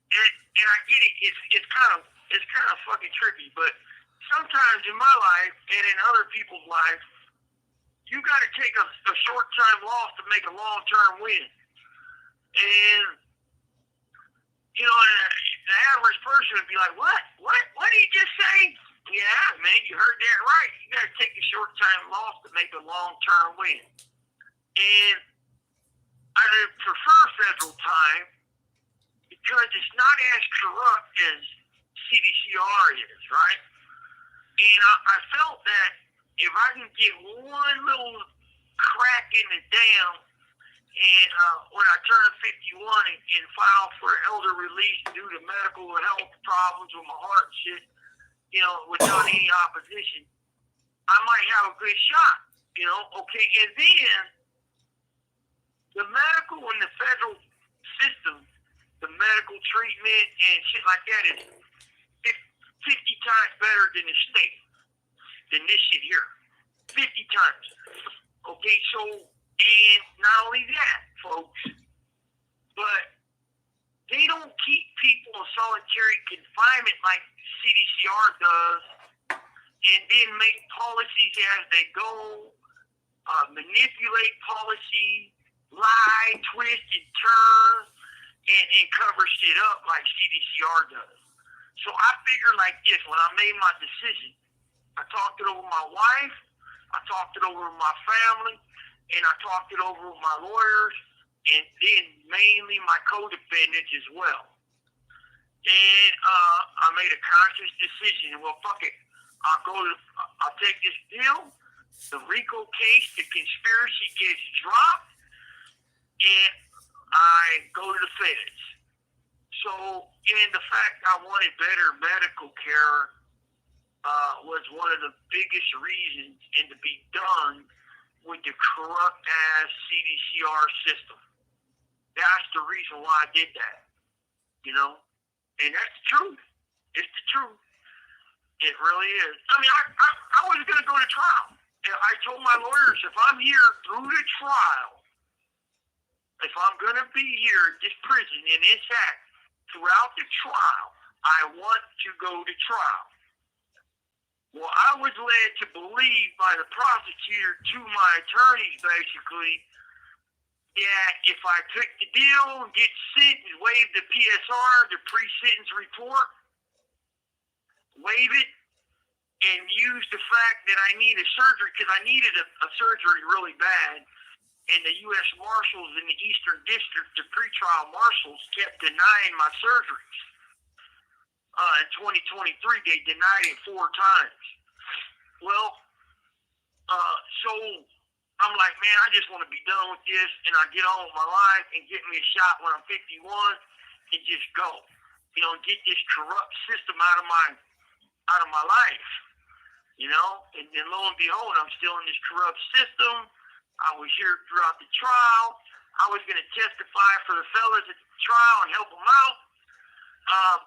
and I get it. It's kind of fucking trippy, but sometimes in my life and in other people's life, you got to take a short-term loss to make a long-term win. And you know, the average person would be like, "What? What did he just say?" Yeah, man, you heard that right. You got to take a short-term loss to make a long-term win. And I would prefer federal time because it's not as corrupt as CDCR is, right? And I felt that if I can get one little crack in the dam, and when I turn 51 and file for elder release due to medical health problems with my heart and shit, you know, without any opposition, I might have a good shot, you know, okay? And then the medical and the federal system, the medical treatment and shit like that is 50 times better than the state, than this shit here. 50 times. Okay, so, and not only that, folks, but they don't keep people in solitary confinement like CDCR does and then make policies as they go, manipulate policy, lie, twist, and turn, and cover shit up like CDCR does. So I figured like this, when I made my decision, I talked it over with my wife, I talked it over with my family, and I talked it over with my lawyers, and then mainly my co-defendants as well. And I made a conscious decision. Well, fuck it. I'll take this deal. The RICO case, the conspiracy gets dropped, and I go to the feds. So, and the fact I wanted better medical care was one of the biggest reasons, and to be done with the corrupt ass CDCR system. That's the reason why I did that, you know, and that's the truth. It's the truth. It really is. I mean, I was going to go to trial. I told my lawyers, if I'm here through the trial, if I'm going to be here at this prison in this act throughout the trial, I want to go to trial. Well, I was led to believe by the prosecutor to my attorneys, basically, that if I took the deal and get sent and waive the PSR, the pre-sentence report, waive it, and use the fact that I need a surgery, because I needed a surgery really bad, and the U.S. Marshals in the Eastern District, the pretrial marshals, kept denying my surgeries. In 2023, they denied it 4 times. Well, so I'm like, man, I just want to be done with this, and I get on with my life and get me a shot when I'm 51 and just go, you know, and get this corrupt system out of my life, you know. And then lo and behold, I'm still in this corrupt system. I was here throughout the trial. I was going to testify for the fellas at the trial and help them out.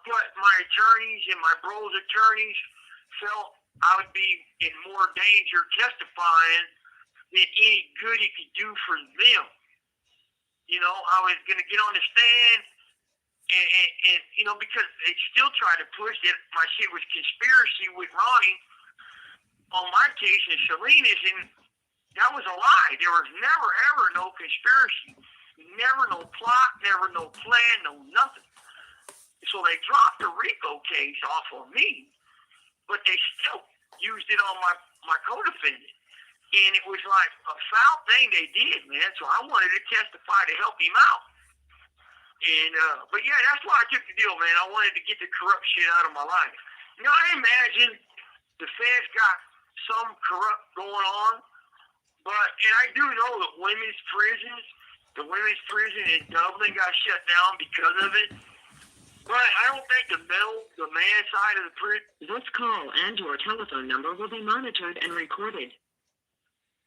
But my attorneys and my bro's attorneys felt I would be in more danger testifying than any good he could do for them. You know, I was going to get on the stand and you know, because they still tried to push that my shit was conspiracy with Ronnie on my case in Salinas, and that was a lie. There was never, ever no conspiracy. Never no plot, never no plan, no nothing. So they dropped the RICO case off on me, but they still used it on my co-defendant. And it was like a foul thing they did, man. So I wanted to testify to help him out. And but yeah, that's why I took the deal, man. I wanted to get the corrupt shit out of my life. You know, I imagine the feds got some corrupt going on, and I do know that the women's prison in Dublin got shut down because of it. But I don't think the man side of the prison. This call and your telephone number will be monitored and recorded.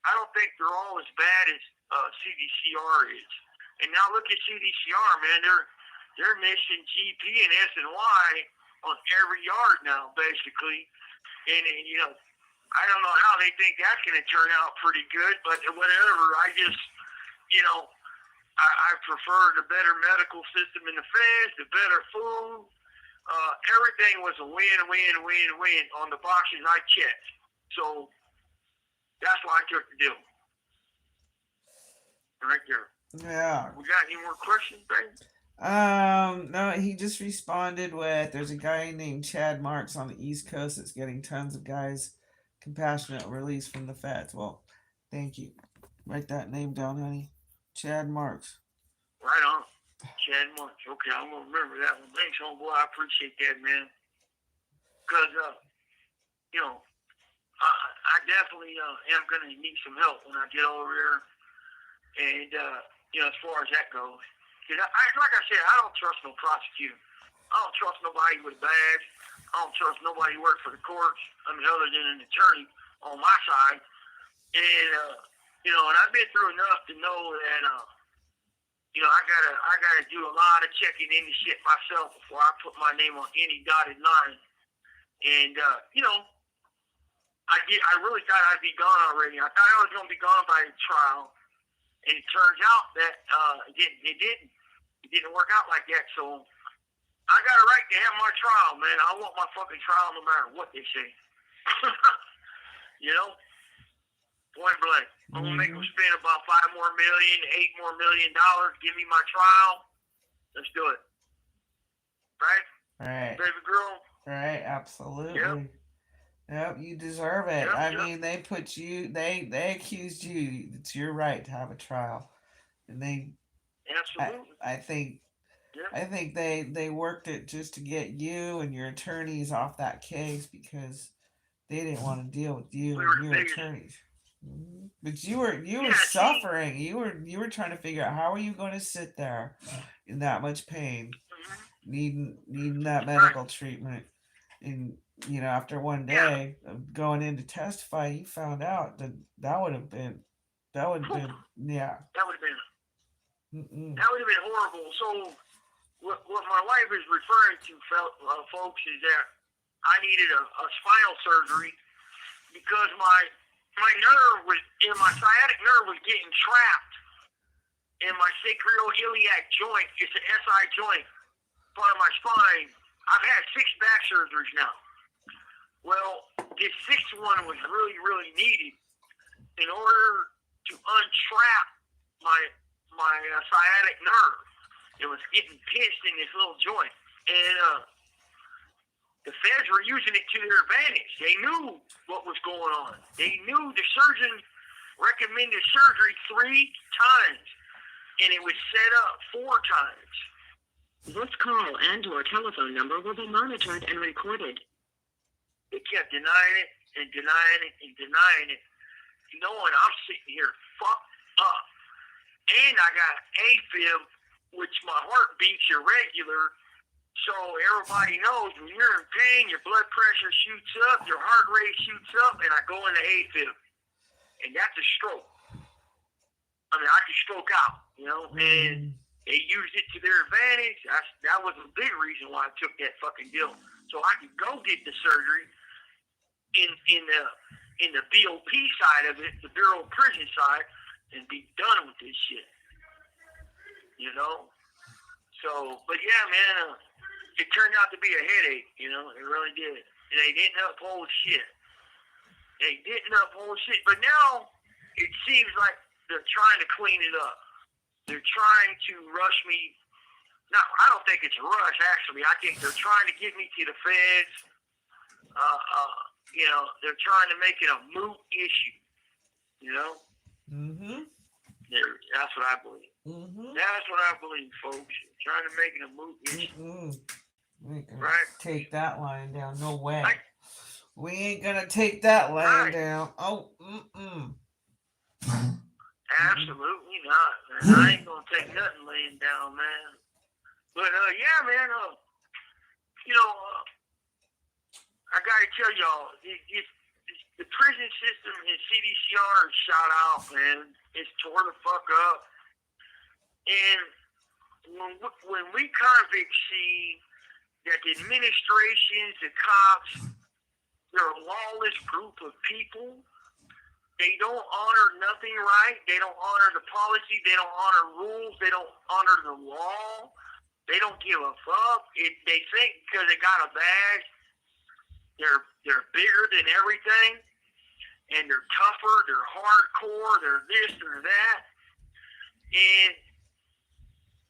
I don't think they're all as bad as CDCR is. And now look at CDCR, man. They're missing GP and SNY on every yard now, basically. And you know, I don't know how they think that's going to turn out pretty good, but whatever. I just, you know, I prefer the better medical system in the feds, the better food. Everything was a win on the boxes I checked. So that's why I took the deal. Right there. Yeah. We got any more questions, babe? No, he just responded with there's a guy named Chad Marks on the East Coast that's getting tons of guys compassionate release from the feds. Well, thank you. Write that name down, honey. Chad Marks. Right on. Chad Marks. Okay, I'm going to remember that one. Thanks, homeboy. I appreciate that, man. Because, you know, I definitely am going to need some help when I get over there. And, you know, as far as that goes. Cause like I said, I don't trust no prosecutor. I don't trust nobody with a badge. I don't trust nobody who works for the courts. I mean, other than an attorney on my side. And, you know, and I've been through enough to know that, you know, I gotta do a lot of checking into shit myself before I put my name on any dotted line. And, you know, I really thought I'd be gone already. I thought I was going to be gone by the trial. And it turns out that it didn't. It didn't work out like that. So I got a right to have my trial, man. I want my fucking trial no matter what they say. You know? Point blank. I'm going to make them spend about $5 more million, $8 more million. Give me my trial. Let's do it. Right? Right. Baby girl? Right, absolutely. Yep. Yep, you deserve it. Yep, I mean, they put you, they accused you. It's your right to have a trial. And they, Absolutely. I think they worked it just to get you and your attorneys off that case because they didn't want to deal with you and your attorneys. But you were suffering. You were trying to figure out how are you going to sit there in that much pain, needing that medical treatment, and you know after one day of going in to testify, you found out that would have been yeah. That would have been horrible. So what my wife is referring to, folks, is that I needed a spinal surgery because my sciatic nerve was getting trapped in my sacroiliac joint. It's an SI joint, part of my spine. I've had 6 back surgeries now. Well, this 6th one was really, really needed in order to untrap my sciatic nerve. It was getting pinched in this little joint. And the feds were using it to their advantage. They knew what was going on. They knew the surgeon recommended surgery 3 times, and it was set up 4 times. This call and your telephone number will be monitored and recorded. They kept denying it and denying it and denying it, knowing I'm sitting here fucked up. And I got AFib, which my heart beats irregular. So everybody knows when you're in pain, your blood pressure shoots up, your heart rate shoots up, and I go into AFib. And that's a stroke. I mean, I could stroke out, you know, and they used it to their advantage. That was a big reason why I took that fucking deal. So I could go get the surgery in the BOP side of it, the Bureau of Prison side, and be done with this shit. You know? So, but yeah, man, it turned out to be a headache, you know? It really did. And they didn't uphold shit. But now, it seems like they're trying to clean it up. They're trying to rush me. No, I don't think it's a rush, actually. I think they're trying to get me to the feds. You know, they're trying to make it a moot issue. You know? Mm-hmm. That's what I believe. Mm-hmm. That's what I believe, folks. They're trying to make it a moot issue. Right? Take that line down. No way. We ain't gonna take that line down. Oh, Absolutely not, man. I ain't gonna take nothing laying down, man. But yeah, man. You know, I gotta tell y'all, the prison system and CDCR is shot out, man. It's tore the fuck up. And when we convicts see that the administrations, the cops, they're a lawless group of people, They don't honor nothing right. They don't honor the policy. They don't honor rules. They don't honor the law. They don't give a fuck. They think because they got a badge, they're bigger than everything, and they're tougher. They're hardcore. They're this. They're that. And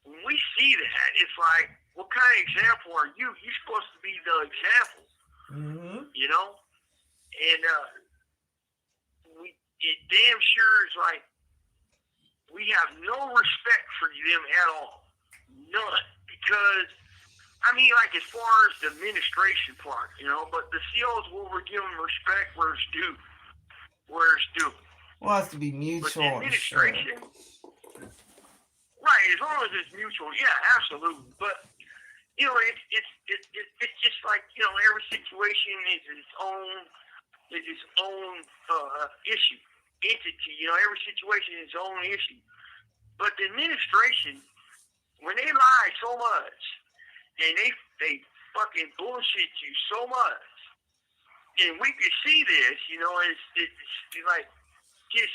when we see that, it's like, what kind of example are you? You're supposed to be the example. Mm-hmm. You know, and it damn sure is like we have no respect for them at all, none. Because I mean, like as far as the administration part, you know, but the SEALs will give them respect where it's due, Well, it has to be mutual. But the administration, right? As long as it's mutual, yeah, absolutely. But you know, it's just like, you know, every situation is its own entity. You know, every situation is its own issue. But the administration, when they lie so much and they fucking bullshit you so much, and we can see this, you know, it's like just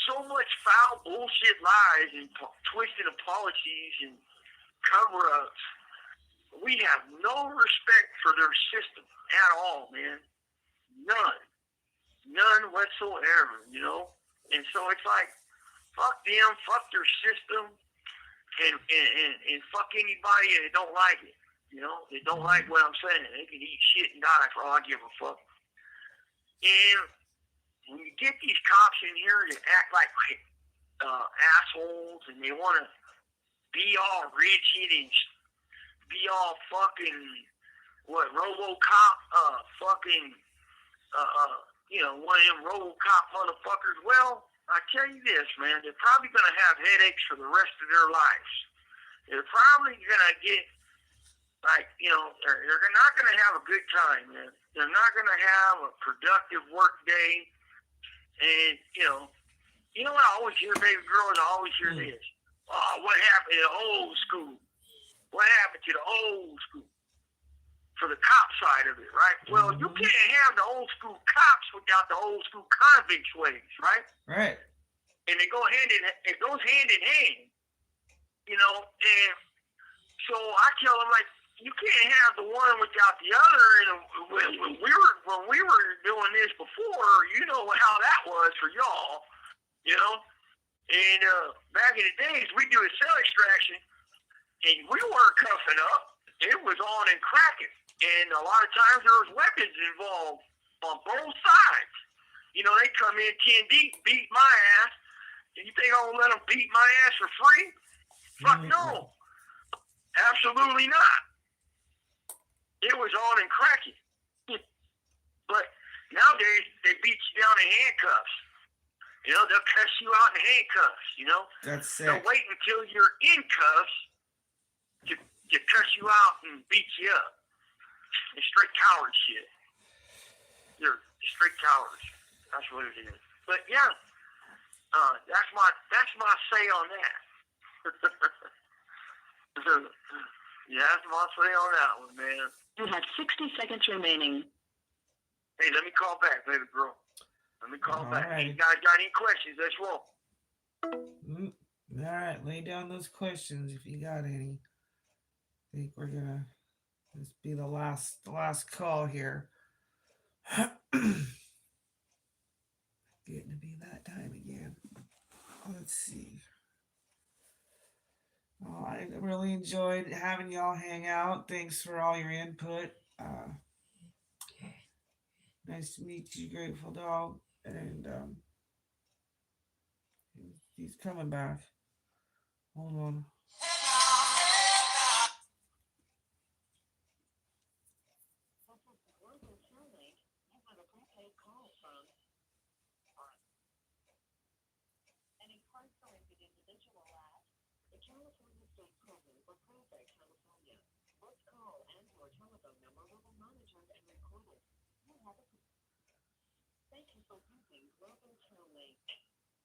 so much foul bullshit lies and twisted apologies and cover-ups. We have no respect for their system at all, man. None whatsoever, you know? And so it's like, fuck them, fuck their system, and fuck anybody that don't like it, you know? They don't like what I'm saying. They can eat shit and die for all I give a fuck. And when you get these cops in here that act like assholes, and they want to be all rigid and be all fucking, RoboCop, you know, one of them RoboCop motherfuckers. Well, I tell you this, man, they're probably going to have headaches for the rest of their lives. They're probably going to get, like, you know, they're not going to have a good time, man. They're not going to have a productive work day. And, you know what I always hear, baby girls, I always hear this. Oh, what happened to the old school? What happened to the old school? For the cop side of it, right? Well, you can't have the old school cops without the old school convicts ways, right? Right. And it goes hand in hand, you know. And so I tell them, like, you can't have the one without the other. And when we were doing this before, you know how that was for y'all, you know. And back in the days, we do a cell extraction, and we weren't cuffing up. It was on and cracking. And a lot of times there was weapons involved on both sides. You know, they come in 10 deep, beat my ass. And you think I'm going to let them beat my ass for free? Fuck no. Absolutely not. It was on and cracking. But nowadays, they beat you down in handcuffs. You know, they'll cuss you out in handcuffs, you know. That's sick. They'll wait until you're in cuffs to cuss you out and beat you up. It's straight coward shit. They're straight cowards. That's what it is. But yeah, that's my say on that. Yeah, that's my say on that one, man. You have 60 seconds remaining. Hey, let me call back, baby girl. Let me call back. Right. You guys got any questions? Let's roll. All right, lay down those questions if you got any. I think we're gonna. This be the last call here. Getting to be that time again. Let's see. Oh, I really enjoyed having y'all hang out. Thanks for all your input. Nice to meet you, Grateful Dog. And he's coming back. Hold on.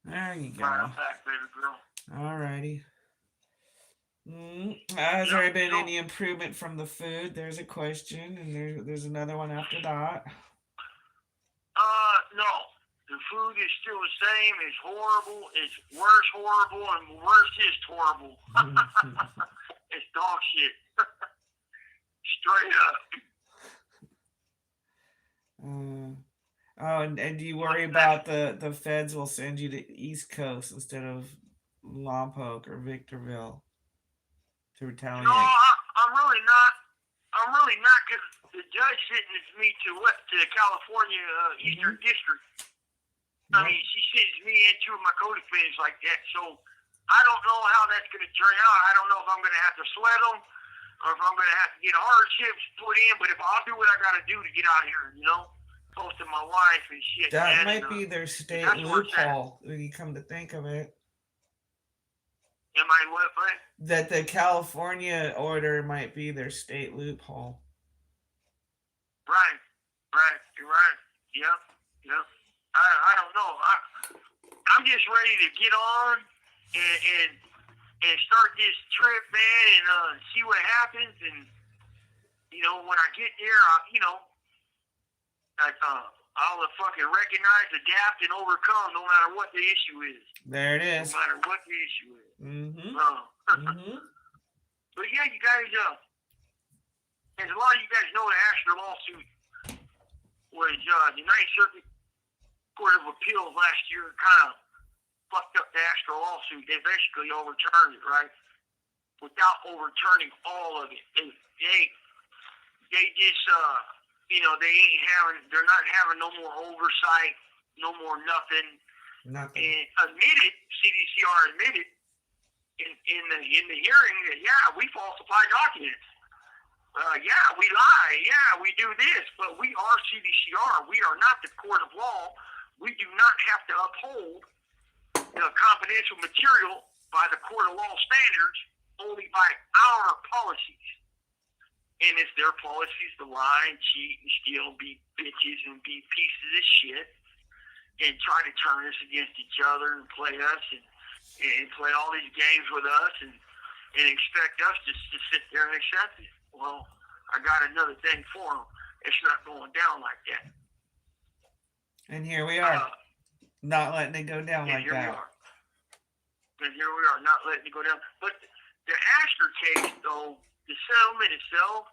There you go. Right, I'm back, baby girl. Alrighty. Has there been any improvement from the food? There's a question, and there's another one after that. No. The The food is still the same. It's horrible. It's worse horrible, and worse is horrible. It's dog shit. Straight up. And do you worry about the feds will send you to East Coast instead of Lompoc or Victorville to retaliate? No, I'm really not. I'm really not, because the judge sentenced me to California Eastern District. I mean, she sends me and two of my co-defendants like that. So I don't know how that's going to turn out. I don't know if I'm going to have to sweat them or if I'm going to have to get hardships put in. But if I'll do what I got to do to get out of here, close to my wife and shit. That might be their state loophole when you come to think of it. Am I what, Brant? That the California order might be their state loophole. Right. You're right. Yep. I don't know. I'm just ready to get on and start this trip, man, and see what happens. And when I get there, I'll fucking recognize, adapt, and overcome no matter what the issue is. There it is. No matter what the issue is. Mm-hmm. But yeah, you guys, as a lot of you guys know, the Astor lawsuit was the Ninth Circuit Court of Appeals last year kind of fucked up the Astor lawsuit. They basically overturned it, right? Without overturning all of it. They just, they're not having no more oversight, no more nothing. And CDCR admitted in the hearing that, yeah, we falsify documents. Yeah, we lie. Yeah, we do this. But we are CDCR. We are not the court of law. We do not have to uphold confidential material by the court of law standards, only by our policies. And it's their policies to lie and cheat and steal and be bitches and be pieces of shit and try to turn us against each other and play us and play all these games with us and expect us just to sit there and accept it. Well, I got another thing for them. It's not going down like that. And here we are, not letting it go down like that. And here we are, not letting it go down. But the Astor case, though, the settlement itself,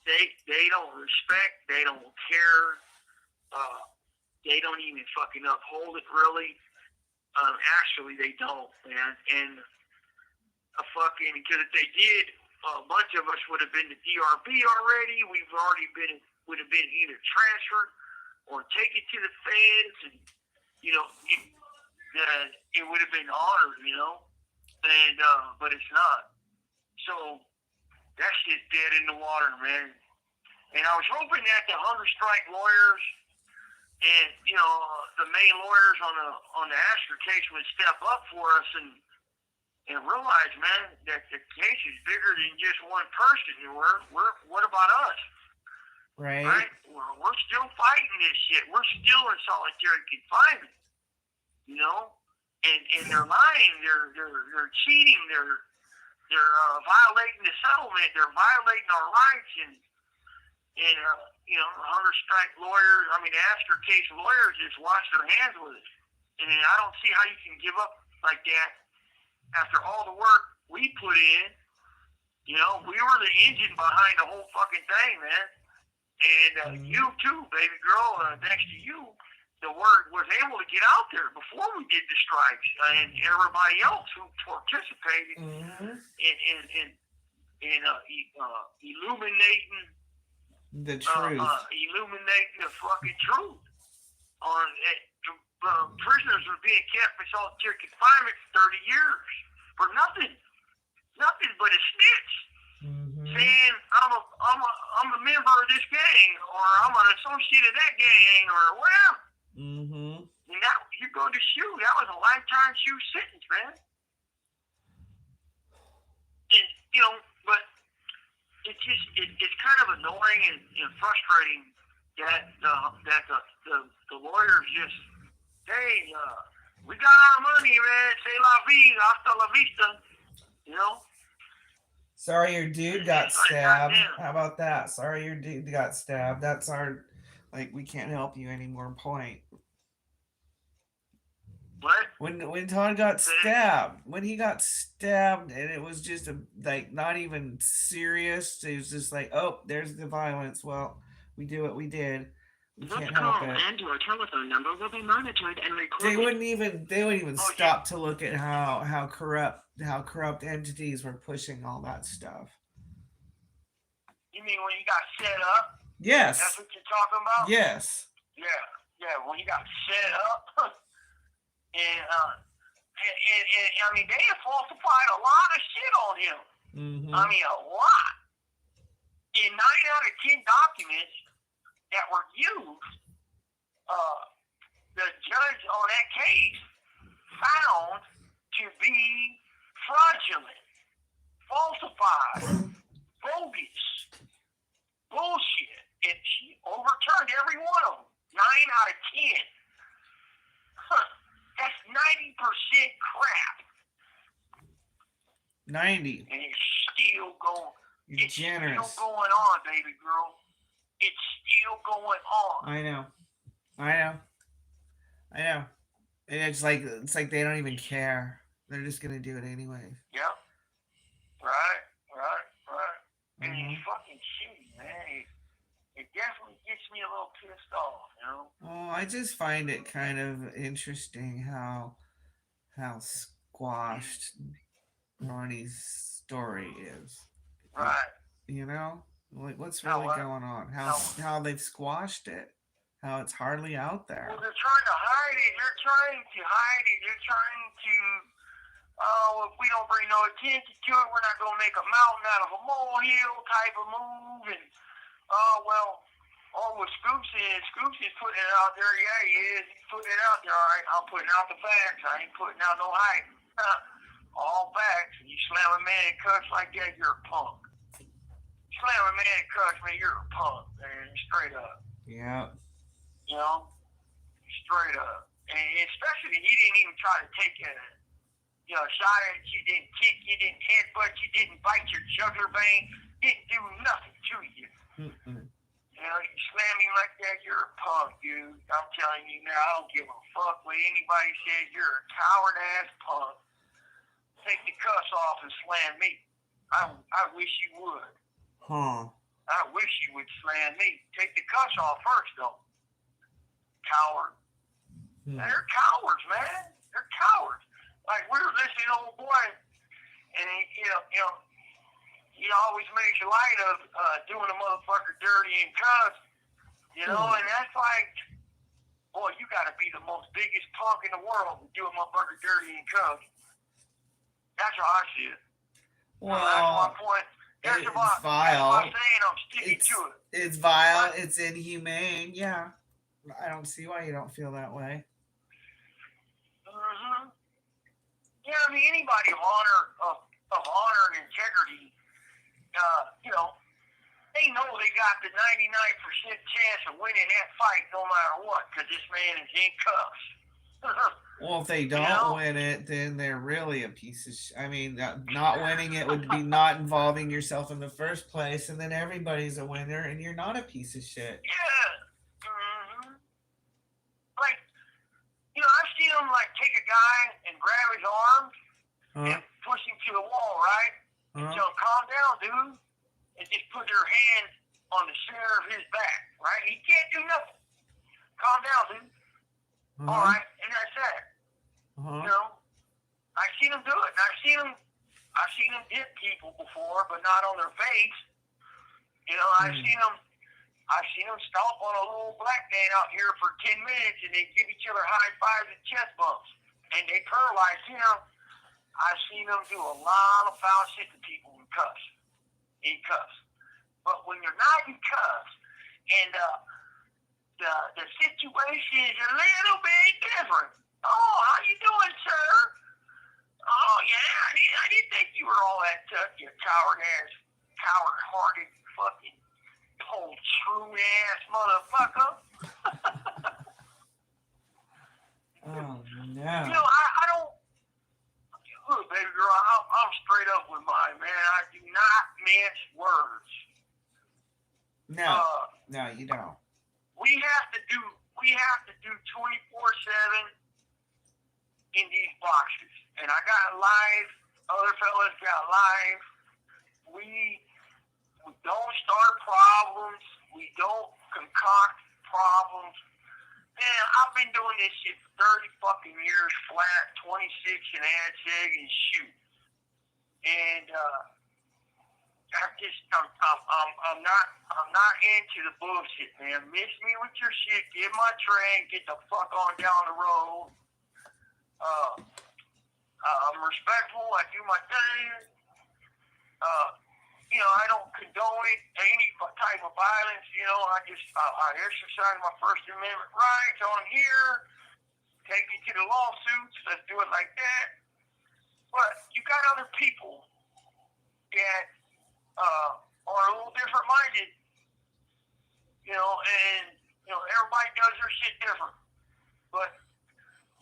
they don't respect, they don't care, they don't even fucking uphold it, really. Actually, they don't, man. And because if they did, a bunch of us would have been to DRB already. We've already would have been either transferred or taken to the feds, and it would have been honored, and but it's not. So that's just dead in the water, man. And I was hoping that the hunger strike lawyers and the main lawyers on the Astor case would step up for us and realize, man, that the case is bigger than just one person. What about us? Right? We're still fighting this shit. We're still in solitary confinement. And they're lying. They're cheating. They're violating the settlement. They're violating our rights. And hunger strike lawyers. I mean, the Astor case lawyers just wash their hands with it. And I don't see how you can give up like that after all the work we put in. We were the engine behind the whole fucking thing, man. And you too, baby girl, next to you, the word was able to get out there before we did the strikes, and everybody else who participated in illuminating the truth, illuminating the fucking truth on prisoners were being kept in solitary confinement for 30 years for nothing but a snitch. Saying I'm a member of this gang, or I'm an associate of that gang, or whatever. And now you go to shoot. That was a lifetime shoe sentence, man. And but it's kind of annoying and frustrating that the lawyers just, hey, we got our money, man. C'est la vie, hasta la vista. Sorry your dude got stabbed. How about that? Sorry your dude got stabbed. That's our, we can't help you anymore point. When Todd got stabbed, when he got stabbed, and it was just like not even serious. It was just like, oh, there's the violence. Well, we do what we did. We This can't call help it. and your telephone number will be monitored and recorded. They wouldn't even stop to look at how corrupt entities were pushing all that stuff. You mean when he got set up? Yes. That's what you're talking about? Yes. Yeah, when he got set up. and I mean, they had falsified a lot of shit on him. Mm-hmm. I mean, a lot. In 9 out of 10 documents that were used, the judge on that case found to be fraudulent, falsified, bogus, bullshit. And she overturned every one of them. 9 out of 10. That's 90% crap. 90. And it's still going. It's generous. Still going on, baby girl. It's still going on. I know. And it's like they don't even care. They're just gonna do it anyway. Yep. Right. And it's fucking shitty, man. It definitely gets me a little pissed off, you know? Oh, I just find it kind of interesting how squashed Ronnie's story is. Right. You know? Like, what's really going on? How they've squashed it? How it's hardly out there? Well, they're trying to hide it. They're trying to, if we don't bring no attention to it, we're not going to make a mountain out of a molehill type of move. And, what Scoops is putting it out there. Yeah, he is. He's putting it out there. All right, I'm putting out the facts. I ain't putting out no hype. All facts. You slam a man in cuss like that, you're a punk. Slam a man in cuss, man, you're a punk, man. Straight up. Yeah. You know? Straight up. And especially, he didn't even try to take a shot at you. Didn't kick you, didn't headbutt you, didn't bite your jugular vein, didn't do nothing to you. Mm-mm. You know, you slam me like that, you're a punk, dude. I'm telling you now, I don't give a fuck what anybody says. You're a coward-ass punk. Take the cuss off and slam me. I wish you would. Huh. I wish you would slam me. Take the cuss off first, though. Coward. They're cowards, man. They're cowards. Like, we were listening to old boy, and he always makes light of doing a motherfucker dirty and cuss, and that's like, boy, you got to be the most biggest punk in the world to do a motherfucker dirty and cuss. That's how I see it. Well, that's my point. That's vile. That's my saying. I'm sticking to it. It's vile. It's inhumane. Yeah. I don't see why you don't feel that way. Mm-hmm. Yeah, I mean, anybody of honor and integrity, they know they got the 99% chance of winning that fight no matter what, because this man is in cuffs. Well, if they don't win it, then they're really a piece of I mean, not winning it would be not involving yourself in the first place, and then everybody's a winner, and you're not a piece of shit. Yeah. Mm-hmm. Like, I've seen them, take a guy and grab his arms and push him to the wall, right? And tell him, calm down, dude. And just put their hand on the center of his back, right? He can't do nothing. Calm down, dude. All right? And that's that. I've seen them do it. And I've seen them hit people before, but not on their face. I've seen them stomp on a little black man out here for 10 minutes, and they give each other high fives and chest bumps. And they paralyze him. I've seen them do a lot of foul shit to people in cuffs. But when you're not in cuffs, and the situation is a little bit different. Oh, how you doing, sir? Oh, yeah, I didn't think you were all that tough, you coward-hearted, fucking cold, true-ass motherfucker. Oh, no. I don't... Look, baby girl, I'm straight up with mine, man. I do not mince words. No, you don't. We have to do 24/7 in the boxes. And I got live. Other fellas got live. We don't start problems. We don't concoct problems. Man, I've been doing this shit for 30 fucking years flat, 26 in ad seg and shoot. And I'm not into the bullshit, man. Miss me with your shit. Get my train. Get the fuck on down the road. I'm respectful. I do my thing. I don't condone any type of violence. I exercise my First Amendment rights on here. Take you to the lawsuits. Let's do it like that. But you got other people that are a little different minded. Everybody does their shit different. But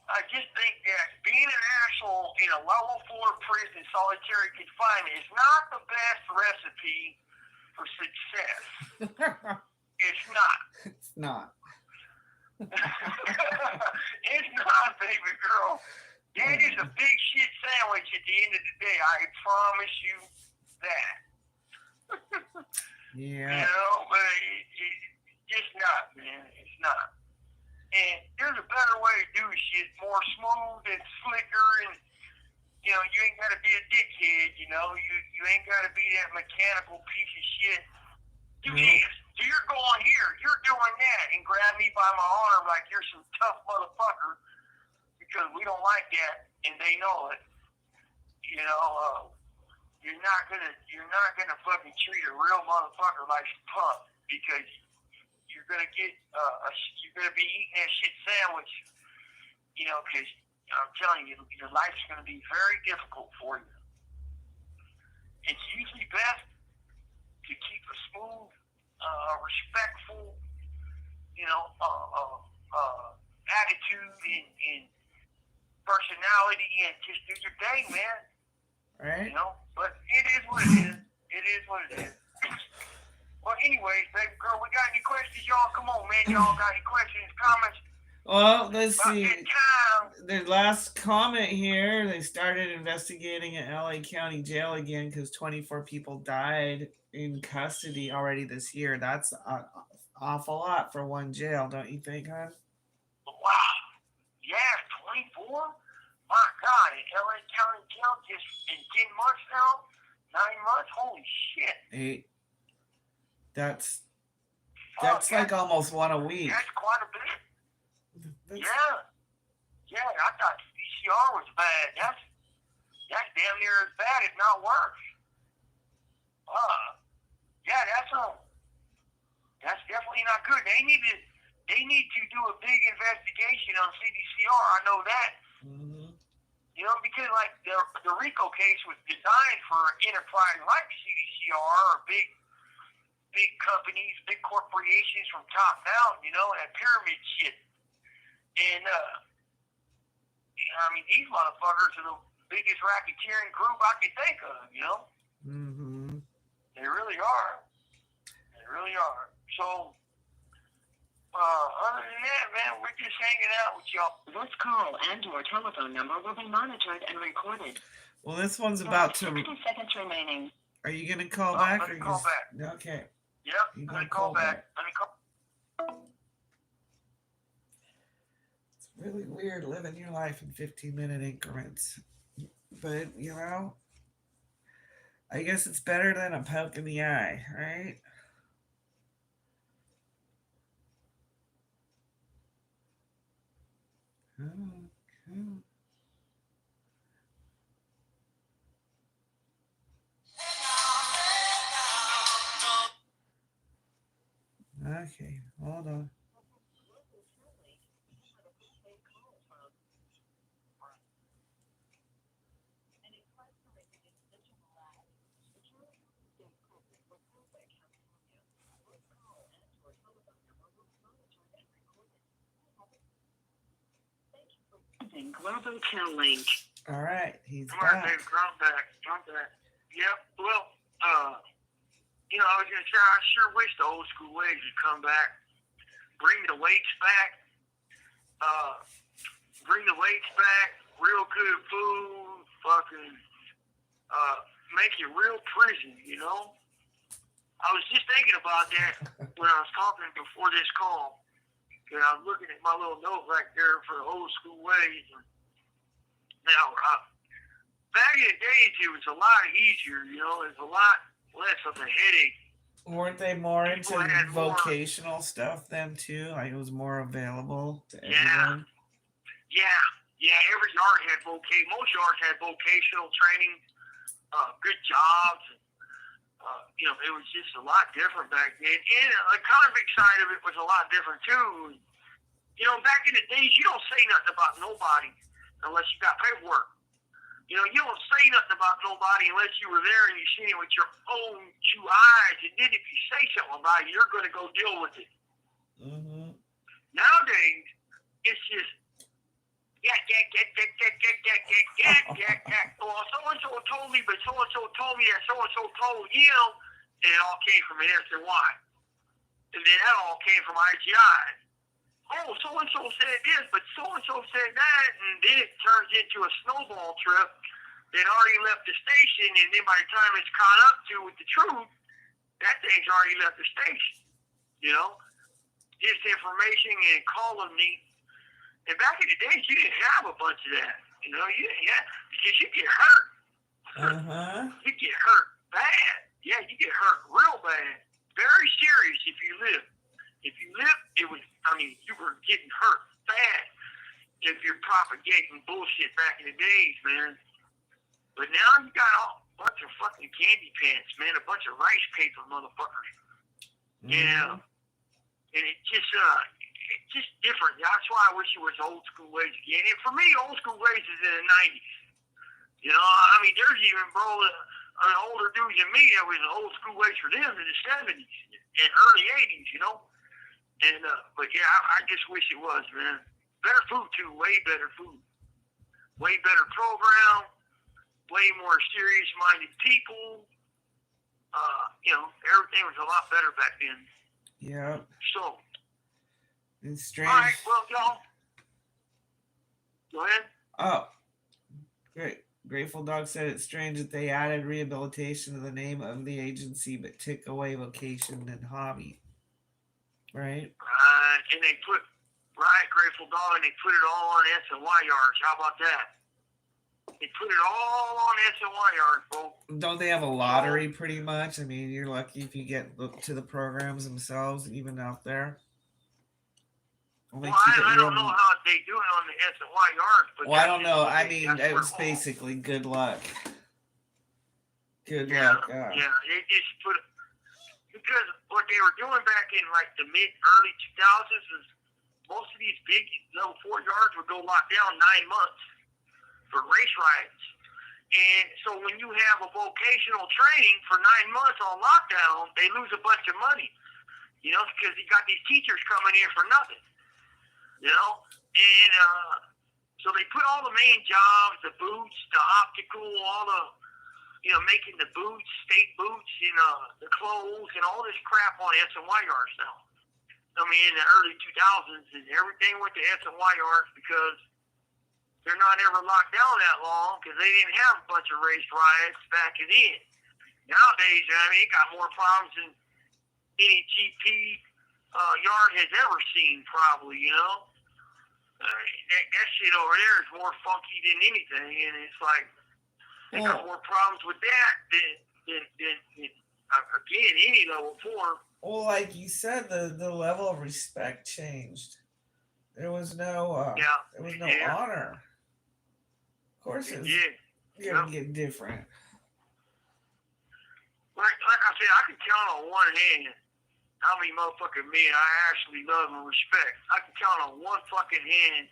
I just think that being an asshole in a level 4 prison, solitary confinement, is not the best recipe for success. It's not. It's not. It's not, baby girl. That is a big shit sandwich at the end of the day. I promise you that. Yeah. But it's just not, man. It's not. And there's a better way to do shit, more smooth and slicker, and you ain't gotta be a dickhead. You ain't gotta be that mechanical piece of shit. Do this. You're going here. You're doing that, and grab me by my arm like you're some tough motherfucker, because we don't like that, and they know it. You're not gonna fucking treat a real motherfucker like a punk, because you're gonna be eating that shit sandwich, because I'm telling you, your life's gonna be very difficult for you. It's usually best to keep a smooth, respectful, attitude and personality, and just do your day, man. Right. But it is what it is. It is what it is. Well, anyways, baby girl, we got any questions, y'all? Come on, man. Y'all got any questions, comments? Well, let's About see. that time. The last comment here, they started investigating at LA County Jail again because 24 people died in custody already this year. That's an awful lot for one jail, don't you think, hon? Wow. Yeah, 24? My God, in LA County Jail just in 10 months now? 9 months? Holy shit. 8. That's like almost one a week. That's quite a bit. Yeah, I thought CDCR was bad. That's damn near as bad, if not worse. That's definitely not good. They need to do a big investigation on CDCR. I know that. Mm-hmm. Because like the RICO case was designed for an enterprise like CDCR or big companies, big corporations from top down, that pyramid shit. And, these motherfuckers are the biggest racketeering group I can think of, Mm-hmm. They really are. They really are. So, other than that, man, we're just hanging out with y'all. This call and your telephone number will be monitored and recorded. Well, this one's about to... 60 seconds remaining. Are you going to call back? Let me call back. Okay. Yep, let me call back. It's really weird living your life in 15-minute increments. But, I guess it's better than a poke in the eye, right? Okay, hold on. Global Tel Link. All right, he's All right, back. baby, I'm back. Yep, well, I was going to say, I sure wish the old school ways would come back. Bring the weights back. real good food, fucking make it real prison, you know? I was just thinking about that when I was talking before this call. And I was looking at my little note right there for the old school ways. Now, back in the days, it was a lot easier, you know? It was a lot less of a headache. Weren't they more into People had more- vocational stuff then too? Like it was more available to Yeah. everyone. Yeah, every yard had most yards had vocational training, good jobs. You know, it was just a lot different back then. And the convict side of it was a lot different too. You know, back in the days, you don't say nothing about nobody unless you got paperwork. You know, you don't say nothing about nobody unless you were there and you seen it with your own two eyes. And then if you say something about it, you're going to go deal with it. Mm-hmm. Nowadays, it's just, yeah. Well, so-and-so told me, but so-and-so told me that so-and-so told you, and it all came from an SNY. And then that all came from IGI. Oh, so-and-so said this, but so-and-so said that, and then it turns into a snowball trip that already left the station, and then by the time it's caught up to with the truth, that thing's already left the station. You know? Disinformation and calumny. And back in the days, you didn't have a bunch of that. You know, you didn't have, because you get hurt. Uh-huh. You get hurt bad. Yeah, you get hurt real bad. Very serious if you live. If you live, you were getting hurt bad if you're propagating bullshit back in the days, man. But now you got a bunch of fucking candy pants, man, a bunch of rice paper motherfuckers. Mm-hmm. Yeah. And it's just different. That's why I wish it was old school ways again. And for me, old school ways is in the 90s. You know, I mean, there's even, an older dude than me that was old school ways for them in the 70s and early 80s, you know? And, but yeah, I just wish it was, man. Better food, too. Way better food. Way better program. Way more serious-minded people. You know, everything was a lot better back then. Yeah. So. It's strange. All right, well, y'all. Go ahead. Oh, great. Grateful Dog said it's strange that they added rehabilitation to the name of the agency, but took away vocation and hobby. Right? And they put, Grateful Dog, and they put it all on SNY yards. How about that? They put it all on SNY yards, folks. Don't they have a lottery pretty much? I mean, you're lucky if you get to the programs themselves, even out there. Well, I don't know how they do it on the SNY yards. But well, I don't know. I mean, it was basically good luck. Good luck. Yeah, they just put it. Because what they were doing back in like the early 2000s is most of these big level 4 yards would go locked down 9 months for race riots. And so when you have a vocational training for 9 months on lockdown, they lose a bunch of money. You know, because you got these teachers coming in for nothing. You know, and so they put all the main jobs, the boots, the optical, all the, you know, making the boots, state boots, and the clothes, and all this crap on SNY yards now. I mean, in the early 2000s, and everything went to SNY yards because they're not ever locked down that long because they didn't have a bunch of race riots back then. Nowadays, I mean, it got more problems than any GP yard has ever seen, probably, you know. That shit over there is more funky than anything, and it's like they got more problems with that than again, any level 4. Well, like you said, the level of respect changed. There was no honor. Of course, it's gonna get different. Like I said, I can count on one hand how many motherfucking men I actually love and respect. I can count on one fucking hand,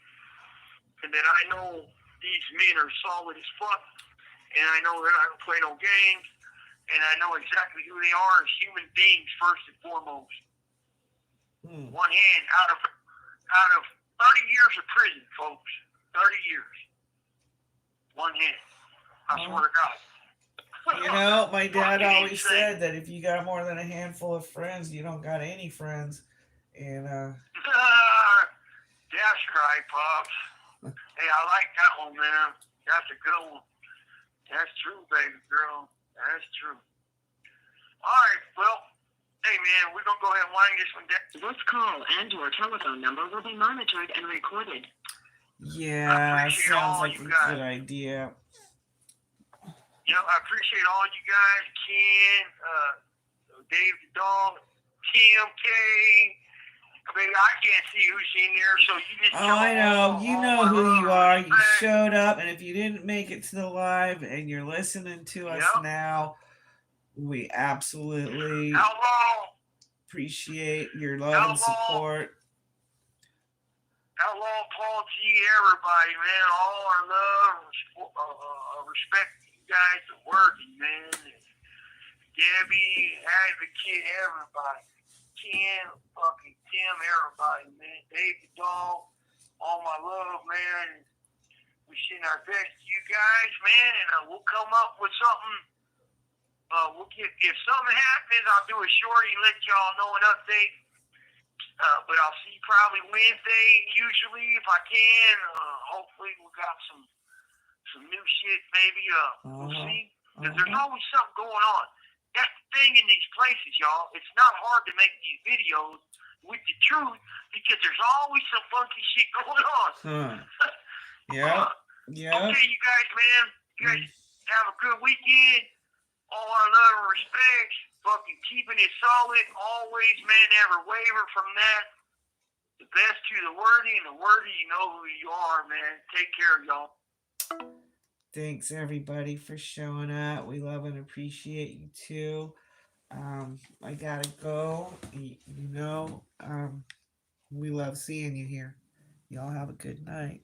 and that I know these men are solid as fuck, and I know they're not gonna play no games, and I know exactly who they are as human beings first and foremost. One hand out of 30 years of prison, folks. 30 years. One hand. I swear to God. You know, my dad always said that if you got more than a handful of friends, you don't got any friends. And that's right, Pops. Hey, I like that one, man. That's a good one. That's true, baby girl. That's true. All right, well, hey, man, we're going to go ahead and wind this one down. This call and your telephone number will be monitored and recorded. Yeah, sounds like a good idea. You know, I appreciate all you guys, Ken, Dave the dog, Tim K. Baby, I can't see who's in there, so you just I know. You know who you are. You showed up, and if you didn't make it to the live and you're listening to us now, we absolutely appreciate your love and support. Outlaw Paul G, everybody, man, all our love, respect you guys for working, man. Debbie, Advocate, everybody. Ken, fucking Tim, everybody, man. Dave the dog, all my love, man. We send our best to you guys, man, and we'll come up with something. If something happens, I'll do a shorty and let y'all know an update. But I'll see you probably Wednesday, usually, if I can. Hopefully we got some new shit, maybe. We'll see. Because there's always something going on. That's the thing in these places, y'all. It's not hard to make these videos with the truth because there's always some funky shit going on. Yeah. Okay, you guys, man. You guys have a good weekend. All our love and respect. Fucking keeping it solid. Always, man, never waver from that. The best to the worthy, and the worthy, you know who you are, man. Take care, y'all. Thanks everybody for showing up. We love and appreciate you too. I gotta go. We love seeing you here. Y'all have a good night.